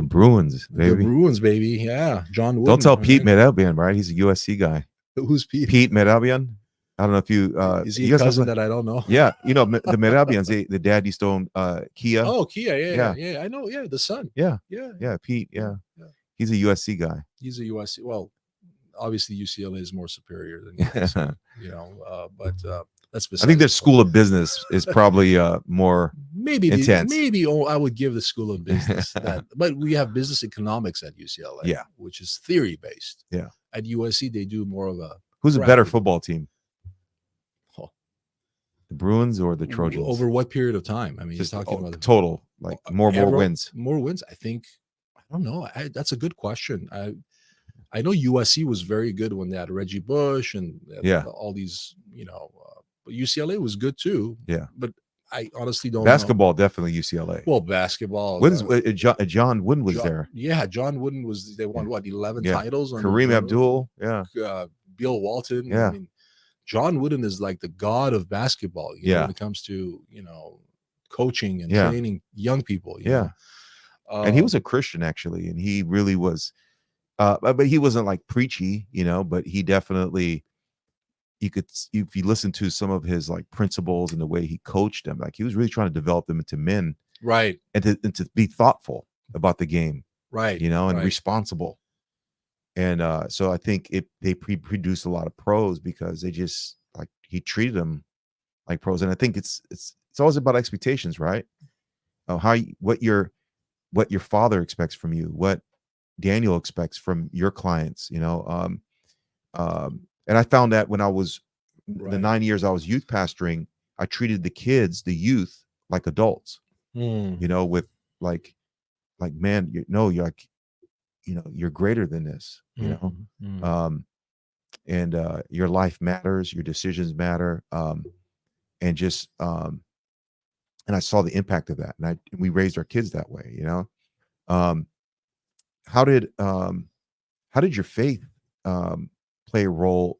Bruins, baby. The Bruins, baby. Yeah. John Wooden. Don't tell Pete Mehrabian, right? He's a USC guy. Who's Pete? Pete Mehrabian. I don't know if you Is he you a guys have cousin like- that I don't know? yeah, you know the Mehrabians, the dad used to own Kia. Oh, Kia. Yeah. Yeah. I know. Yeah, the son. Yeah, Yeah. Pete, yeah. Yeah. He's a USC guy. He's a USC. Well, obviously UCLA is more superior than USC, but that's I besides think the their School of Business is probably more maybe intense. I would give the School of Business that, but we have business economics at UCLA, Yeah. which is theory based. Yeah. At USC they do more of a Who's a better practical. football team? Oh. The Bruins or the Trojans? Over what period of time? I mean, Just you're talking about total, like more wins. More wins. I think. I don't know. That's a good question. I know USC was very good when they had Reggie Bush and all these, but UCLA was good too. Yeah. But I honestly don't Basketball, definitely UCLA. know. Well, basketball. John Wooden was there. Yeah, John Wooden was. They won what 11 titles. Kareem Abdul. Yeah. Bill Walton. Yeah. I mean, John Wooden is like the god of basketball. When it comes to coaching and training young people. You know? And he was a Christian actually, and he really was. But he wasn't like preachy, but he definitely, if you listen to some of his like principles and the way he coached them, like he was really trying to develop them into men, right? And to be thoughtful about the game, right? And responsible. And so I think they produced a lot of pros because they just like he treated them like pros. And I think it's always about expectations, right? What your father expects from you, what Daniel expects from your clients, and I found that when I was the 9 years I was youth pastoring, I treated the youth like adults, with like man, you're like, you're greater than this, and your life matters, your decisions matter, and just and I saw the impact of that, and we raised our kids that way, How did your faith play a role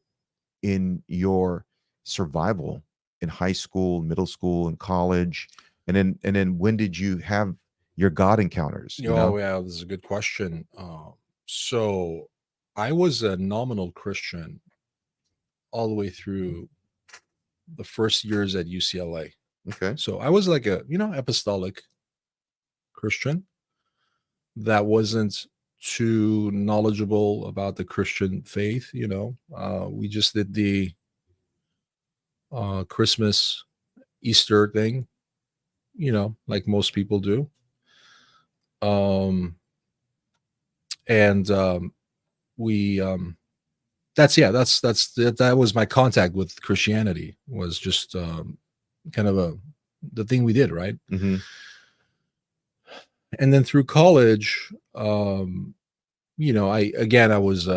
in your survival in high school, middle school, and college? And then when did you have your God encounters? Yeah, this is a good question. So I was a nominal Christian all the way through the first years at UCLA. Okay. So I was like a, apostolic Christian that wasn't too knowledgeable about the Christian faith. We just did the Christmas, Easter thing, like most people do. That was my contact with Christianity, was just kind of the thing we did, right? Mm-hmm. And then through college, I was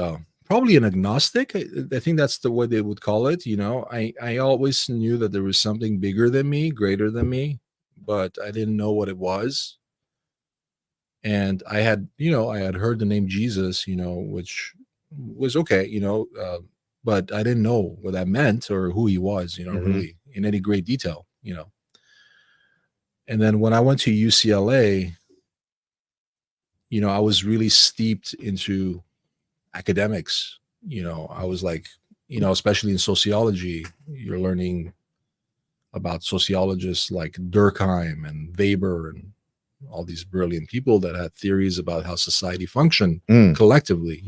probably an agnostic. I think that's the way they would call it. I always knew that there was something bigger than me, greater than me, but I didn't know what it was. And I had heard the name Jesus, which was okay, but I didn't know what that meant or who he was, really in any great detail, And then when I went to UCLA, I was really steeped into academics. I was like, especially in sociology, you're learning about sociologists like Durkheim and Weber and all these brilliant people that had theories about how society functioned collectively,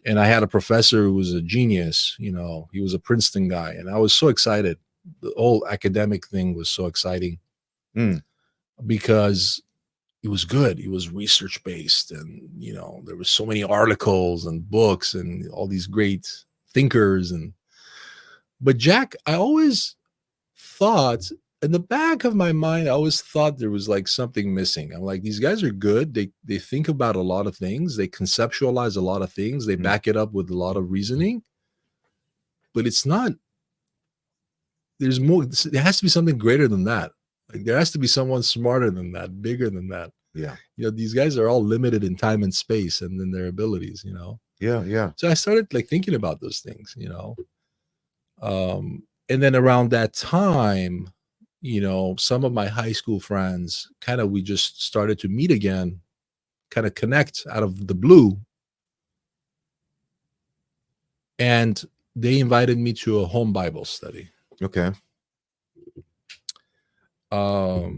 And I had a professor who was a genius, he was a Princeton guy, and I was so excited. The whole academic thing was so exciting because it was good. It was research based, and there were so many articles and books and all these great thinkers. But Jack, I always thought, in the back of my mind, I always thought there was like something missing. I'm like, these guys are good. They think about a lot of things. They conceptualize a lot of things. They back it up with a lot of reasoning. But it's not. There's more. There has to be something greater than that. Like there has to be someone smarter than that, bigger than that. Yeah. These guys are all limited in time and space, and in their abilities. Yeah. So I started like thinking about those things. And then around that time, some of my high school friends we just started to meet again, kind of connect out of the blue. and they invited me to a home Bible study. Okay. So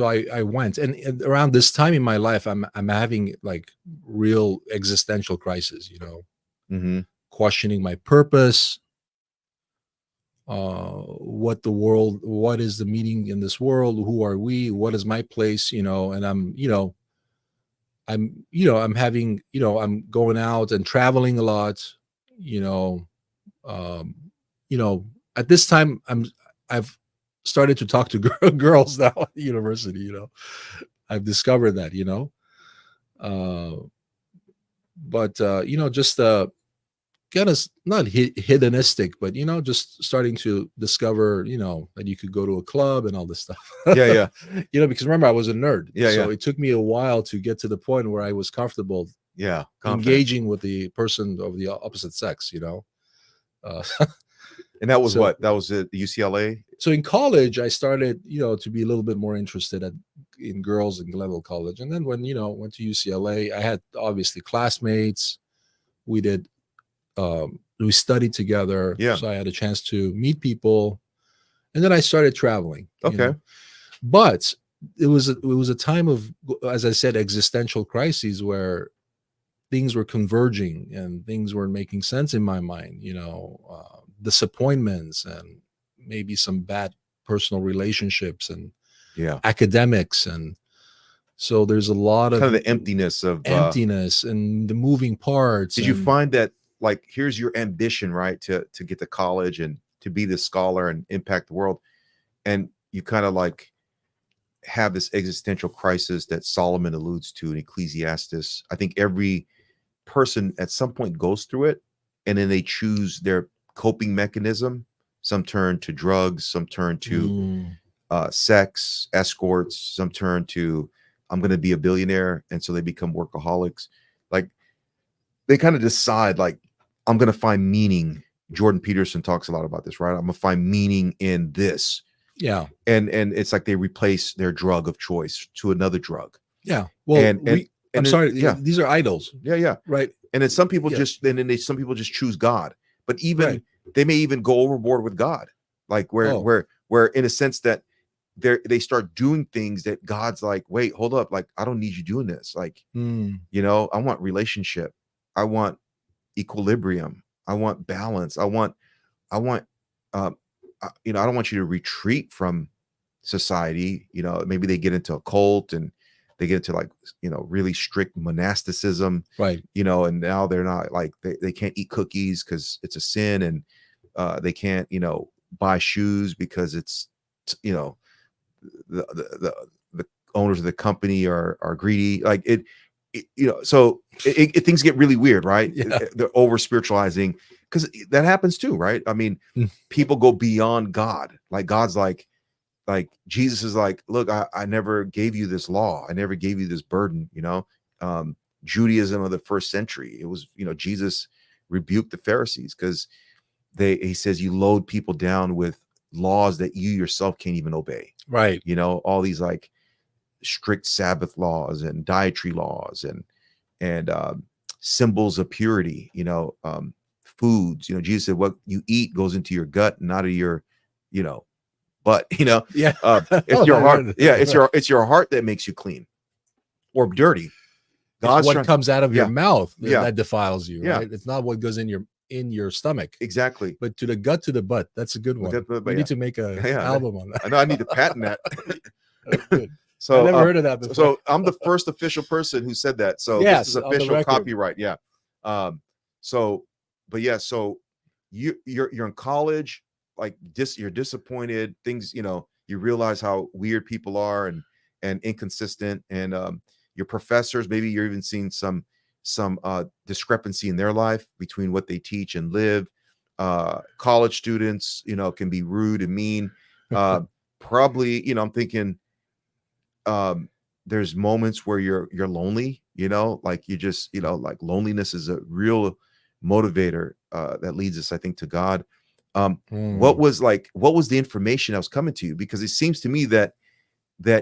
I went, and around this time in my life, I'm having like real existential crisis, Mm-hmm. questioning my purpose, what is the meaning in this world? Who are we? What is my place? And I'm having, I'm going out and traveling a lot, um, at this time I've started to talk to girls now at the university, I've discovered that, but just kind of not hedonistic, but just starting to discover, that you could go to a club and all this stuff. Yeah. Because remember, I was a nerd. Yeah. It took me a while to get to the point where I was comfortable Yeah. Confident. engaging with the person of the opposite sex, And that was what? That was at UCLA? So in college, I started, to be a little bit more interested in girls in Glendale College. And then when, went to UCLA, I had obviously classmates. We studied together. Yeah. So I had a chance to meet people. And then I started traveling. Okay. But it was a time of, as I said, existential crises where things were converging and things were making sense in my mind, disappointments and maybe some bad personal relationships and academics. And so there's a lot of kind of the emptiness and the moving parts. Did you find that, like, here's your ambition, right? To get to college and to be this scholar and impact the world. And you kind of like have this existential crisis that Solomon alludes to in Ecclesiastes. I think every person at some point goes through it, and then they choose their coping mechanism. Some turn to drugs, some turn to sex, escorts, some turn to, I'm going to be a billionaire. And so they become workaholics. Like, they kind of decide, like, I'm going to find meaning. Jordan Peterson talks a lot about this, right? I'm going to find meaning in this. Yeah. And it's like they replace their drug of choice to another drug. Yeah. Well, I'm sorry. Yeah. These are idols. Yeah. Right. And then some people some people just choose God, but even they may even go overboard with God, like where in a sense that they start doing things that God's like, wait, hold up. Like, I don't need you doing this. Like, I want relationship. I want equilibrium. I want balance. I don't want you to retreat from society. Maybe they get into a cult and they get into, like, really strict monasticism, right? And now they're not, like, they can't eat cookies because it's a sin, and they can't, buy shoes because it's, the owners of the company are greedy. Like so things get really weird, right? Yeah. They're over spiritualizing, because that happens too, right? I mean, people go beyond God. Like, God's like Jesus is like, look, I never gave you this law. I never gave you this burden. Judaism of the first century, it was, Jesus rebuked the Pharisees because he says you load people down with laws that you yourself can't even obey. Right. All these, like, strict Sabbath laws and dietary laws and symbols of purity, foods. Jesus said what you eat goes into your gut, not of your, butt. It's your heart. Yeah, it's your heart that makes you clean or dirty. God's what comes out of your mouth that defiles you. Right? It's not what goes in your stomach. Exactly. But to the gut, to the butt. That's a good one. We need to make an album on that. I know. I need to patent that. That's good. So I never heard of that before. So I'm the first official person who said that. So this is official copyright. Yeah. So you're in college, like, you're disappointed. Things, you realize how weird people are and inconsistent, and your professors, maybe you're even seeing some discrepancy in their life between what they teach and live. College students, can be rude and mean. Probably, I'm thinking, there's moments where you're lonely, like you just, like, loneliness is a real motivator that leads us, I think, to God. What was the information that was coming to you? Because it seems to me that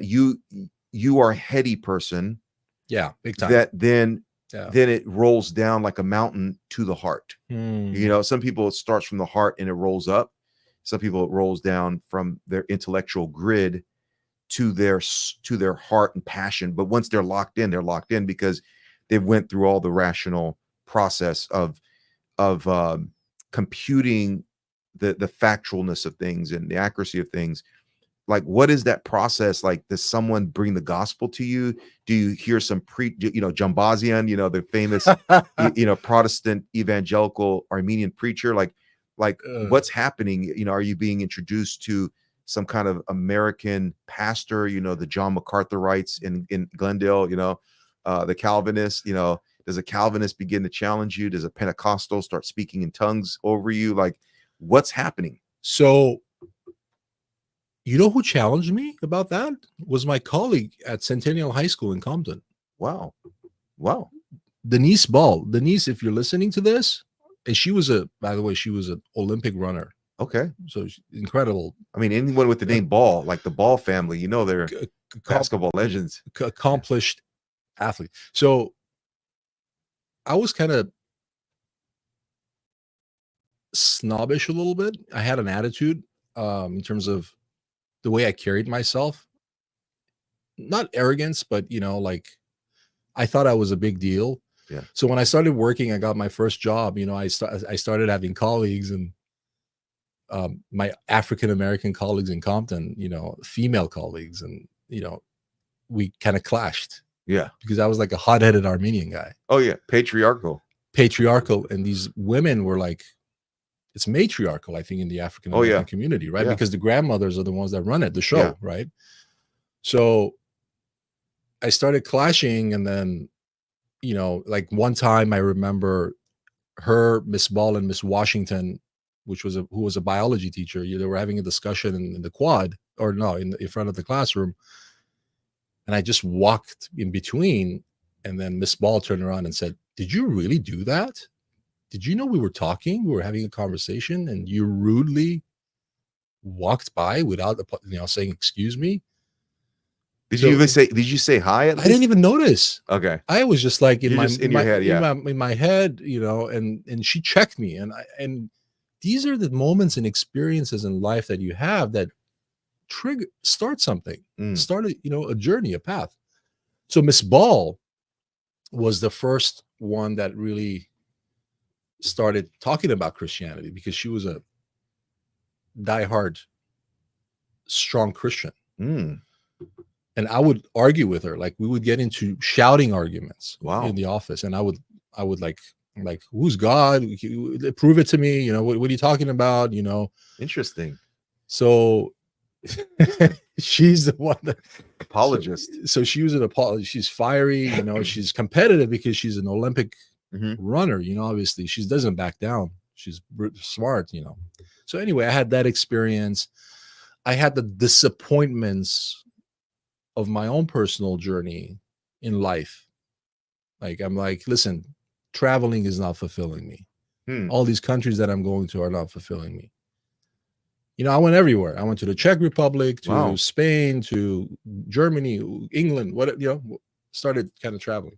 you are a heady person. Yeah, big time. That then Yeah. then it rolls down like a mountain to the heart. You know, some people it starts from the heart and it rolls up. Some people it rolls down from their intellectual grid to their heart and passion. But once they're locked in because they've went through all the rational process of computing the factualness of things and the accuracy of things. Like, what is that process like? Does someone bring the gospel to you? Do you hear some Jambazian, the famous Protestant evangelical Armenian preacher? Like what's happening? Are you being introduced to some kind of American pastor, the John MacArthurites in Glendale, the Calvinists, does a Calvinist begin to challenge you? Does a Pentecostal start speaking in tongues over you? Like, what's happening? So, you know who challenged me about that? Was my colleague at Centennial High School in Compton. Wow. Denise Ball. Denise, if you're listening to this, and she was by the way, she was an Olympic runner. Okay. So incredible. I mean, anyone with the name Ball, like the Ball family, they're basketball legends. Accomplished athlete. So I was kind of snobbish a little bit. I had an attitude in terms of the way I carried myself. Not arrogance, but I thought I was a big deal. Yeah. So when I started working, I got my first job. I started having colleagues, and my African American colleagues in Compton, female colleagues, and we kind of clashed. Yeah. Because I was like a hot-headed Armenian guy. Oh yeah, patriarchal, and these women were like, it's matriarchal, I think, in the African American community, right? Yeah. Because the grandmothers are the ones that run it, the show, right? So I started clashing, and then, like one time I remember her, Miss Ball, and Miss Washington, who was a biology teacher. They were having a discussion in the quad, or no, in front of the classroom, and I just walked in between, and then Miss Ball turned around and said, "Did you really do that? Did you know we were talking? We were having a conversation, and you rudely walked by without saying excuse me?" Did you say hi? I didn't even notice. Okay. I was just like in your head, in my head, and she checked me, and these are the moments and experiences in life that you have that start something, start a journey, a path. So Miss Ball was the first one that really started talking about Christianity, because she was a diehard, strong Christian. And I would argue with her. Like, we would get into shouting arguments in the office, and I would like, who's God? Prove it to me. What are you talking about? Interesting. So she's the one that apologist. So she was an apologist. She's fiery. She's competitive because she's an Olympic runner. Obviously she doesn't back down. She's smart. So anyway, I had that experience. I had the disappointments of my own personal journey in life. Like, I'm like, listen, traveling is not fulfilling me. All these countries that I'm going to are not fulfilling me. I went everywhere. I went to the Czech Republic, to Spain, to Germany, England, started kind of traveling.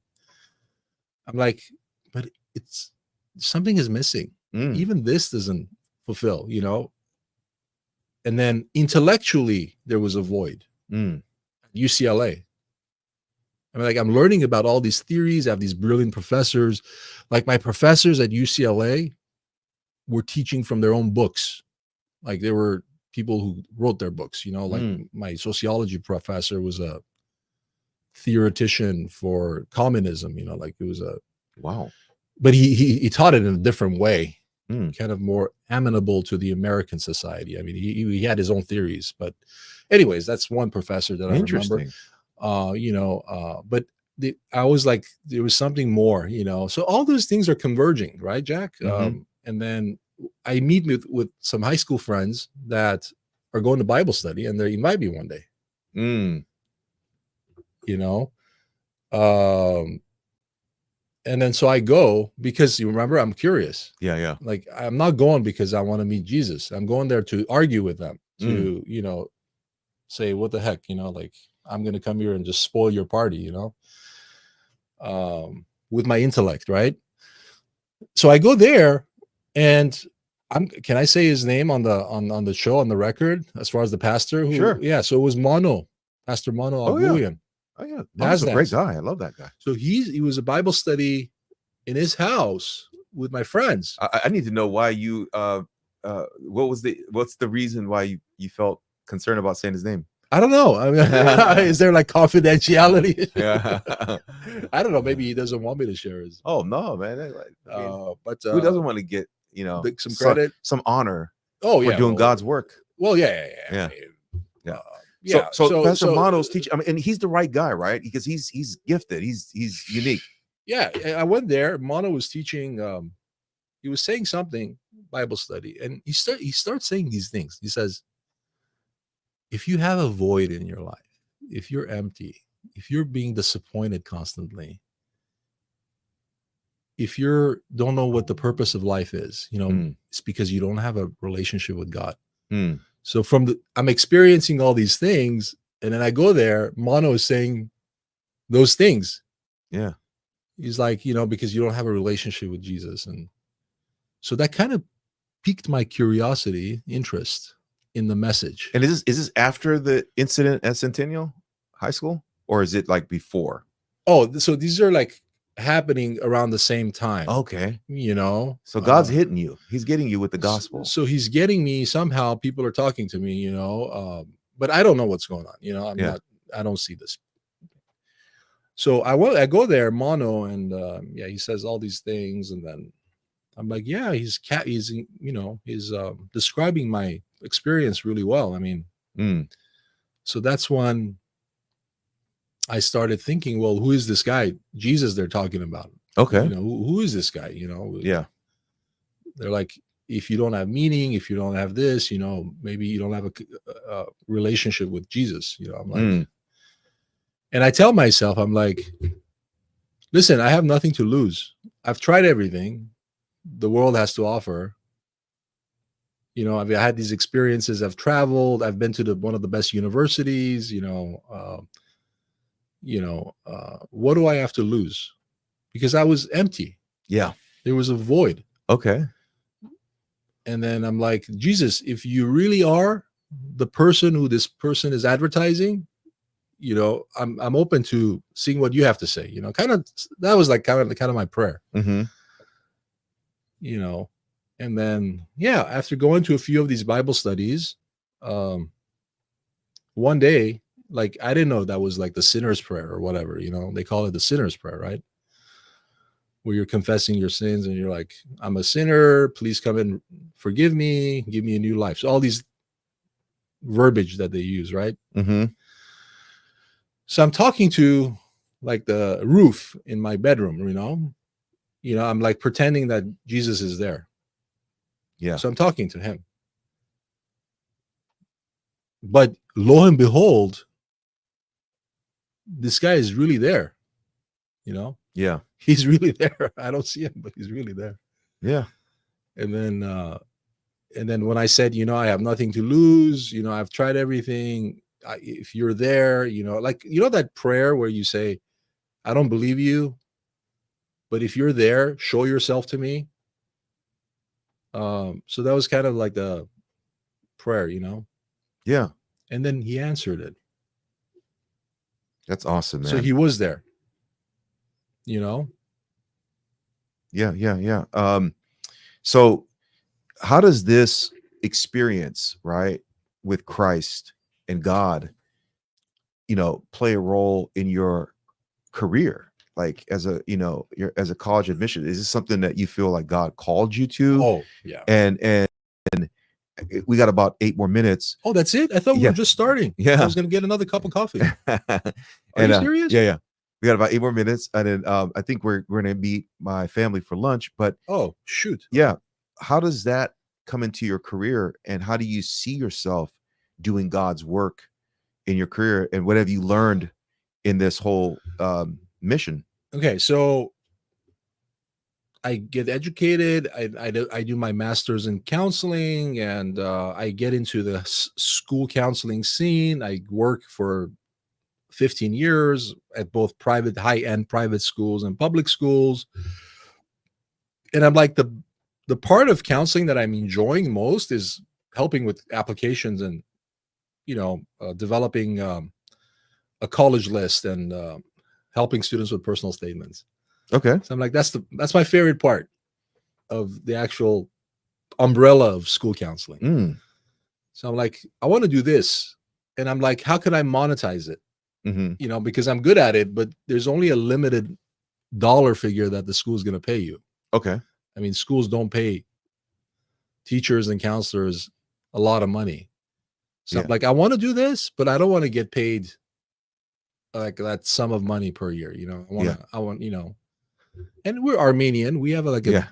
I'm like, but something is missing. Even this doesn't fulfill, And then intellectually, there was a void. UCLA. I'm learning about all these theories. I have these brilliant professors. Like, my professors at UCLA were teaching from their own books. Like, there were people who wrote their books, like my sociology professor was a theoretician for communism, like it was a but he taught it in a different way, kind of more amenable to the American society. I mean, he had his own theories, but anyways, that's one professor that I remember. But I was like, there was something more, so all those things are converging, right, Jack? And then I meet with some high school friends that are going to Bible study, and they invite me one day. And then so I go because, you remember, I'm curious. Yeah. Like, I'm not going because I want to meet Jesus. I'm going there to argue with them, to say, what the heck, like, I'm going to come here and just spoil your party, with my intellect, right? So I go there, and can I say his name on the show, on the record, as far as the pastor who? Sure. Yeah, so it was Mono, Pastor Mono Oh, yeah. Agulian. Oh yeah, that's a NASDAQ. great guy. I love that guy. So he was a Bible study in his house with my friends. I need to know why you what's the reason why you felt concerned about saying his name? I don't know. I mean, is there like confidentiality? Yeah. I don't know. Maybe he doesn't want me to share his. Oh no, man. But Who doesn't want to get some credit, some honor for doing God's work? Well, yeah. Yeah. So Pastor Mono's teaching. I mean, and he's the right guy, right? Because he's gifted. He's unique. Yeah, I went there. Mono was teaching. He was saying something, Bible study, and he starts saying these things. He says, if you have a void in your life, if you're empty, if you're being disappointed constantly, if you don't know what the purpose of life is, it's because you don't have a relationship with God. So I'm experiencing all these things, and then I go there, Mono is saying those things. Yeah. He's like, because you don't have a relationship with Jesus. And so that kind of piqued my curiosity, interest in the message. And is this after the incident at Centennial High School, or is it like before? Oh, so these are like happening around the same time. Okay. So God's hitting you. He's getting you with the gospel. So he's getting me somehow. People are talking to me, but I don't know what's going on. I don't see this. So I go there, Mono, and he says all these things, and then I'm like, yeah, he's describing my experience really well. I mean, so that's when I started thinking, well, who is this guy, Jesus, they're talking about? Okay. Who is this guy? Yeah. They're like, if you don't have meaning, if you don't have this, maybe you don't have a relationship with Jesus. I'm like, and I tell myself, I'm like, listen, I have nothing to lose. I've tried everything the world has to offer. I had these experiences. I've traveled. I've been to one of the best universities. What do I have to lose? Because I was empty. Yeah. There was a void. Okay. And then I'm like, Jesus, if you really are the person who this person is advertising, I'm open to seeing what you have to say. That was like kind of my prayer. Mm-hmm. And then after going to a few of these Bible studies, one day, like, I didn't know that was like the sinner's prayer or whatever. They call it the sinner's prayer, right? Where you're confessing your sins and you're like, I'm a sinner, please come and forgive me, give me a new life. So all these verbiage that they use, right? Mm-hmm. So I'm talking to like the roof in my bedroom, I'm like pretending that Jesus is there. Yeah. So I'm talking to him. But lo and behold, this guy is really there. Yeah. He's really there. I don't see him, but he's really there. Yeah. And then when I said, I have nothing to lose, I've tried everything. If you're there, that prayer where you say, I don't believe you, but if you're there, show yourself to me. So that was kind of like the prayer, Yeah. And then he answered it. That's awesome, man. So he was there, Yeah. So how does this experience, right, with Christ and God, play a role in your career? Like as a college admission, is this something that you feel like God called you to? Oh, yeah. And we got about 8 more minutes. Oh, that's it? I thought we were just starting. Yeah. I was going to get another cup of coffee. Are you serious? Yeah. We got about 8 more minutes. And then I think we're going to meet my family for lunch. But oh, shoot. Yeah. How does that come into your career? And how do you see yourself doing God's work in your career? And what have you learned in this whole mission? Okay. So I get educated. I do my master's in counseling, and I get into the school counseling scene. I work for 15 years at both private, high-end private schools and public schools. And I'm like, the part of counseling that I'm enjoying most is helping with applications and, developing a college list and helping students with personal statements. Okay. So I'm like, that's my favorite part of the actual umbrella of school counseling. Mm. So I'm like, I want to do this. And I'm like, how can I monetize it? Mm-hmm. Because I'm good at it, but there's only a limited dollar figure that the school is going to pay you. Okay. I mean, schools don't pay teachers and counselors a lot of money. So I'm like, I want to do this, but I don't want to get paid like that sum of money per year. I want, and we're Armenian. We have like a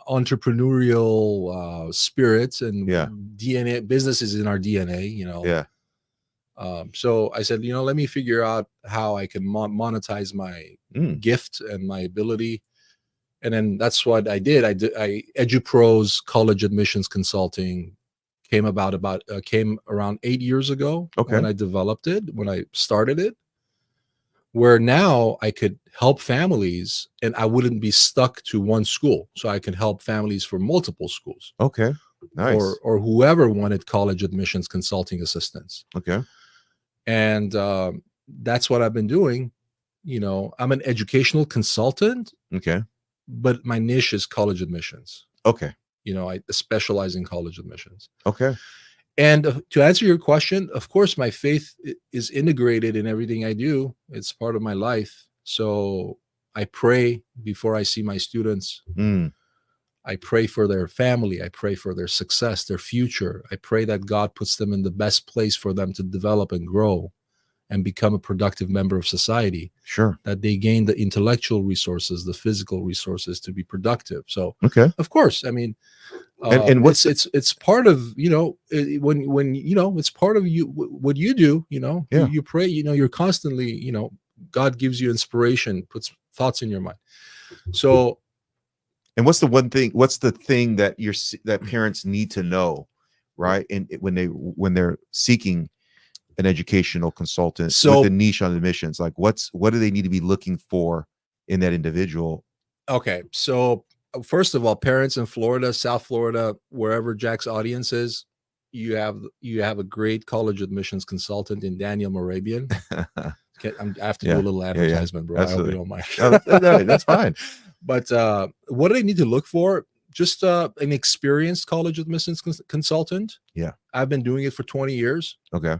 entrepreneurial spirit and DNA. Business is in our DNA. So I said, let me figure out how I can monetize my gift and my ability. And then that's what I did. I Edupros college admissions consulting came around 8 years ago when I developed it, when I started it, where now I could help families and I wouldn't be stuck to one school. So I could help families for multiple schools. Okay. Nice. Or whoever wanted college admissions consulting assistance. Okay. And that's what I've been doing. I'm an educational consultant. Okay. But my niche is college admissions. Okay. I specialize in college admissions. Okay. And to answer your question, of course, my faith is integrated in everything I do. It's part of my life. So I pray before I see my students. I pray for their family. I pray for their success, their future. I pray that God puts them in the best place for them to develop and grow and become a productive member of society. Sure. That they gain the intellectual resources, the physical resources to be productive. So, of course, I mean, and what's it's part of, when it's part of you, what you do, you pray, you're constantly, God gives you inspiration, puts thoughts in your mind. So, and what's the thing that that parents need to know, right? And when they're seeking an educational consultant with a niche on admissions, like what do they need to be looking for in that individual? Okay. So first of all, parents in Florida, South Florida, wherever Jack's audience is, you have a great college admissions consultant in Daniel Mehrabian. Okay, I have to do a little advertisement, bro. Absolutely. I hope you don't mind. No, that's fine. But what do they need to look for? Just an experienced college admissions consultant. Yeah. I've been doing it for 20 years. Okay.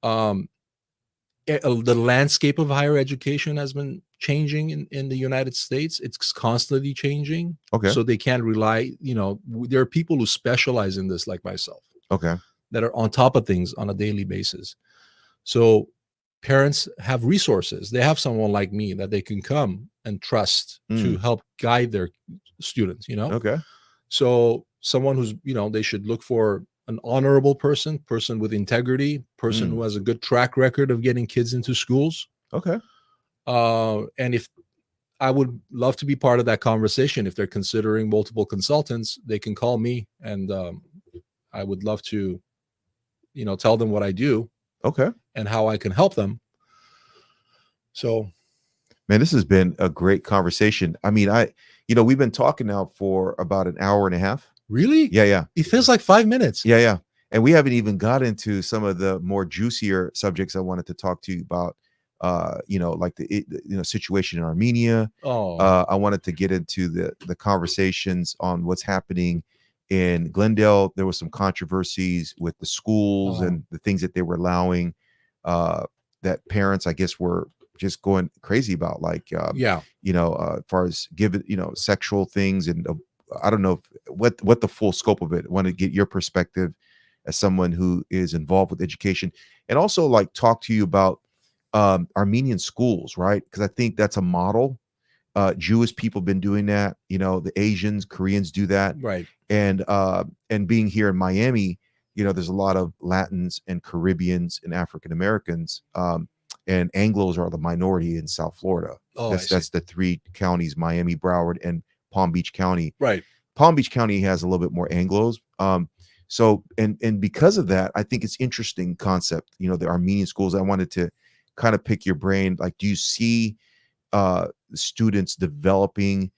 The landscape of higher education has been changing in the United States. It's constantly changing. Okay. So they can't rely, there are people who specialize in this like myself. Okay. That are on top of things on a daily basis. So parents have resources. They have someone like me that they can come and trust to help guide their students, Okay. So someone who's, they should look for an honorable person with integrity, person who has a good track record of getting kids into schools. Okay. And if I would love to be part of that conversation, if they're considering multiple consultants, they can call me and I would love to, tell them what I do. Okay. And how I can help them. So, man, this has been a great conversation. I mean, we've been talking now for about an hour and a half. Really? Yeah. It feels like 5 minutes. Yeah. And we haven't even got into some of the more juicier subjects I wanted to talk to you about. Like the situation in Armenia. I wanted to get into the conversations on what's happening in Glendale. There was some controversies with the schools and the things that they were allowing that parents, I guess, were just going crazy about, like, as far as sexual things. And I don't know what the full scope of it. I want to get your perspective as someone who is involved with education, and also like talk to you about Armenian schools, right? Because I think that's a model. Jewish people have been doing that. The Asians, Koreans do that. Right. And being here in Miami, there's a lot of Latins and Caribbeans and African Americans, and Anglos are the minority in South Florida. That's the three counties: Miami, Broward, and Palm Beach County. Right. Palm Beach County has a little bit more Anglos. So, and because of that, I think it's interesting concept, the Armenian schools. I wanted to kind of pick your brain. Like, do you see students developing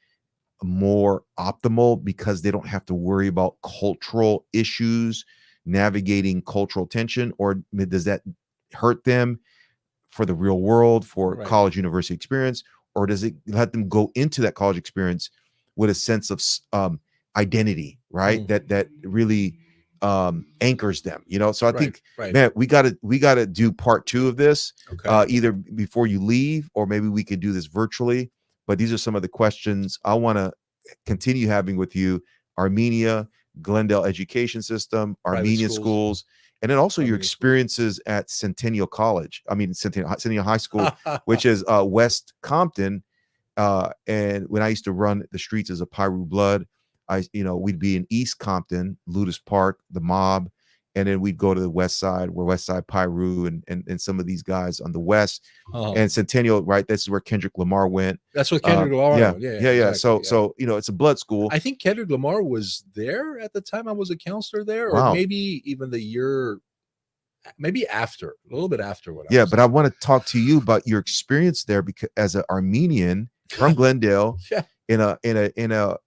more optimal because they don't have to worry about cultural issues, navigating cultural tension, or does that hurt them for the real world, for Right. college university experience, or does it let them go into that college experience with a sense of identity, right? That really anchors them, so I think, Right. man, we gotta do part 2 of this, Okay. either before you leave, or maybe we could do this virtually. But these are some of the questions I want to continue having with you: Armenia, Glendale education system, Armenian schools, and then also your Armenian schools. experiences at Centennial High School, which is West Compton. And when I used to run the streets as a Piru Blood, we'd be in East Compton, Ludus Park, the mob, and then we'd go to the West Side, where West Side Piru and some of these guys on the West. And Centennial, right? This is where Kendrick Lamar went. That's what Kendrick Lamar went. Yeah. Exactly. So it's a blood school. I think Kendrick Lamar was there at the time I was a counselor there, Wow. or maybe even the year, maybe after, a little bit after what. But I want to talk to you about your experience there, because as an Armenian from Glendale, in a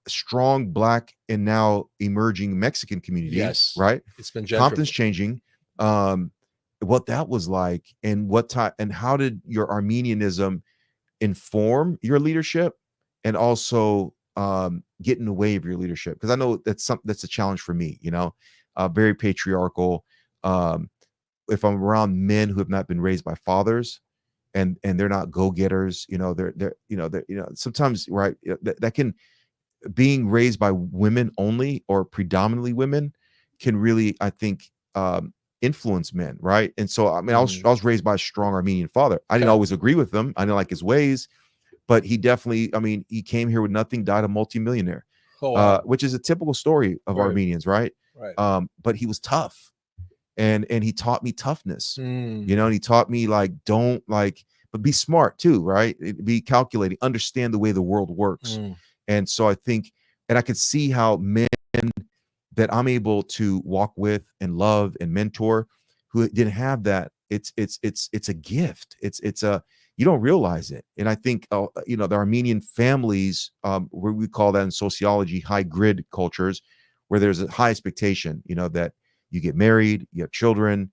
strong Black and now emerging Mexican community. Yes, right. It's been Compton's changing. What that was like, and what time, and how did your Armenianism inform your leadership, and also get in the way of your leadership? Because I know that's a challenge for me. Very patriarchal. If I'm around men who have not been raised by fathers, and they're not go-getters, they're sometimes, right, that can, being raised by women only, or predominantly women, can really, I think, influence men, right? And so, I mean, I was raised by a strong Armenian father. I didn't always agree with him. I didn't like his ways, but he definitely, I mean, he came here with nothing, died a multimillionaire, which is a typical story of Armenians, right? But he was tough, and he taught me toughness, and he taught me, like, but be smart too, right? Be calculating, understand the way the world works. And so I think, and I could see how men that I'm able to walk with and love and mentor, who didn't have that, it's a gift. It's a, you don't realize it. And I think, the Armenian families, where we call that in sociology, high grid cultures, where there's a high expectation, that you get married, you have children,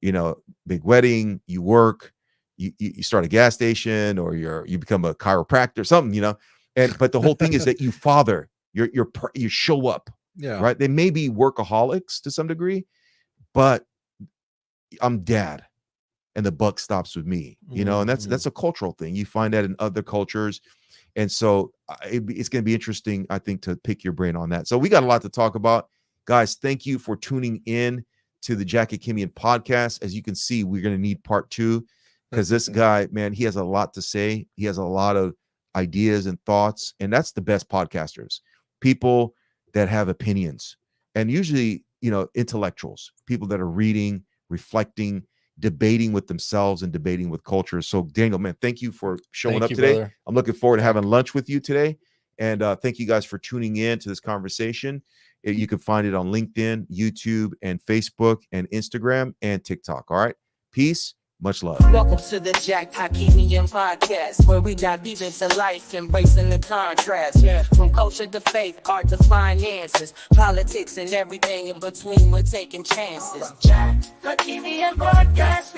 big wedding, you work, you start a gas station, or you become a chiropractor, something, but the whole thing is that you father, you show up, right? They may be workaholics to some degree, but I'm dad, and the buck stops with me, and that's a cultural thing. You find that in other cultures. And so it's going to be interesting, I think, to pick your brain on that. So we got a lot to talk about, guys. Thank you for tuning in to the Jackie Kimian podcast. As you can see, we're going to need part 2, because this guy, man, he has a lot to say. He has a lot of ideas and thoughts, and that's the best podcasters, people that have opinions, and usually, intellectuals, people that are reading, reflecting, debating with themselves, and debating with culture. So Daniel, man, thank you for showing up today. Brother. I'm looking forward to having lunch with you today. And thank you guys for tuning in to this conversation. You can find it on LinkedIn, YouTube, and Facebook, and Instagram, and TikTok. All right. Peace. Much love. Welcome to the Jack Hakimian podcast, where we dive deep into life, embracing the contrast. From culture to faith, art to finances, politics, and everything in between. We're taking chances. Jack Hakimian podcast.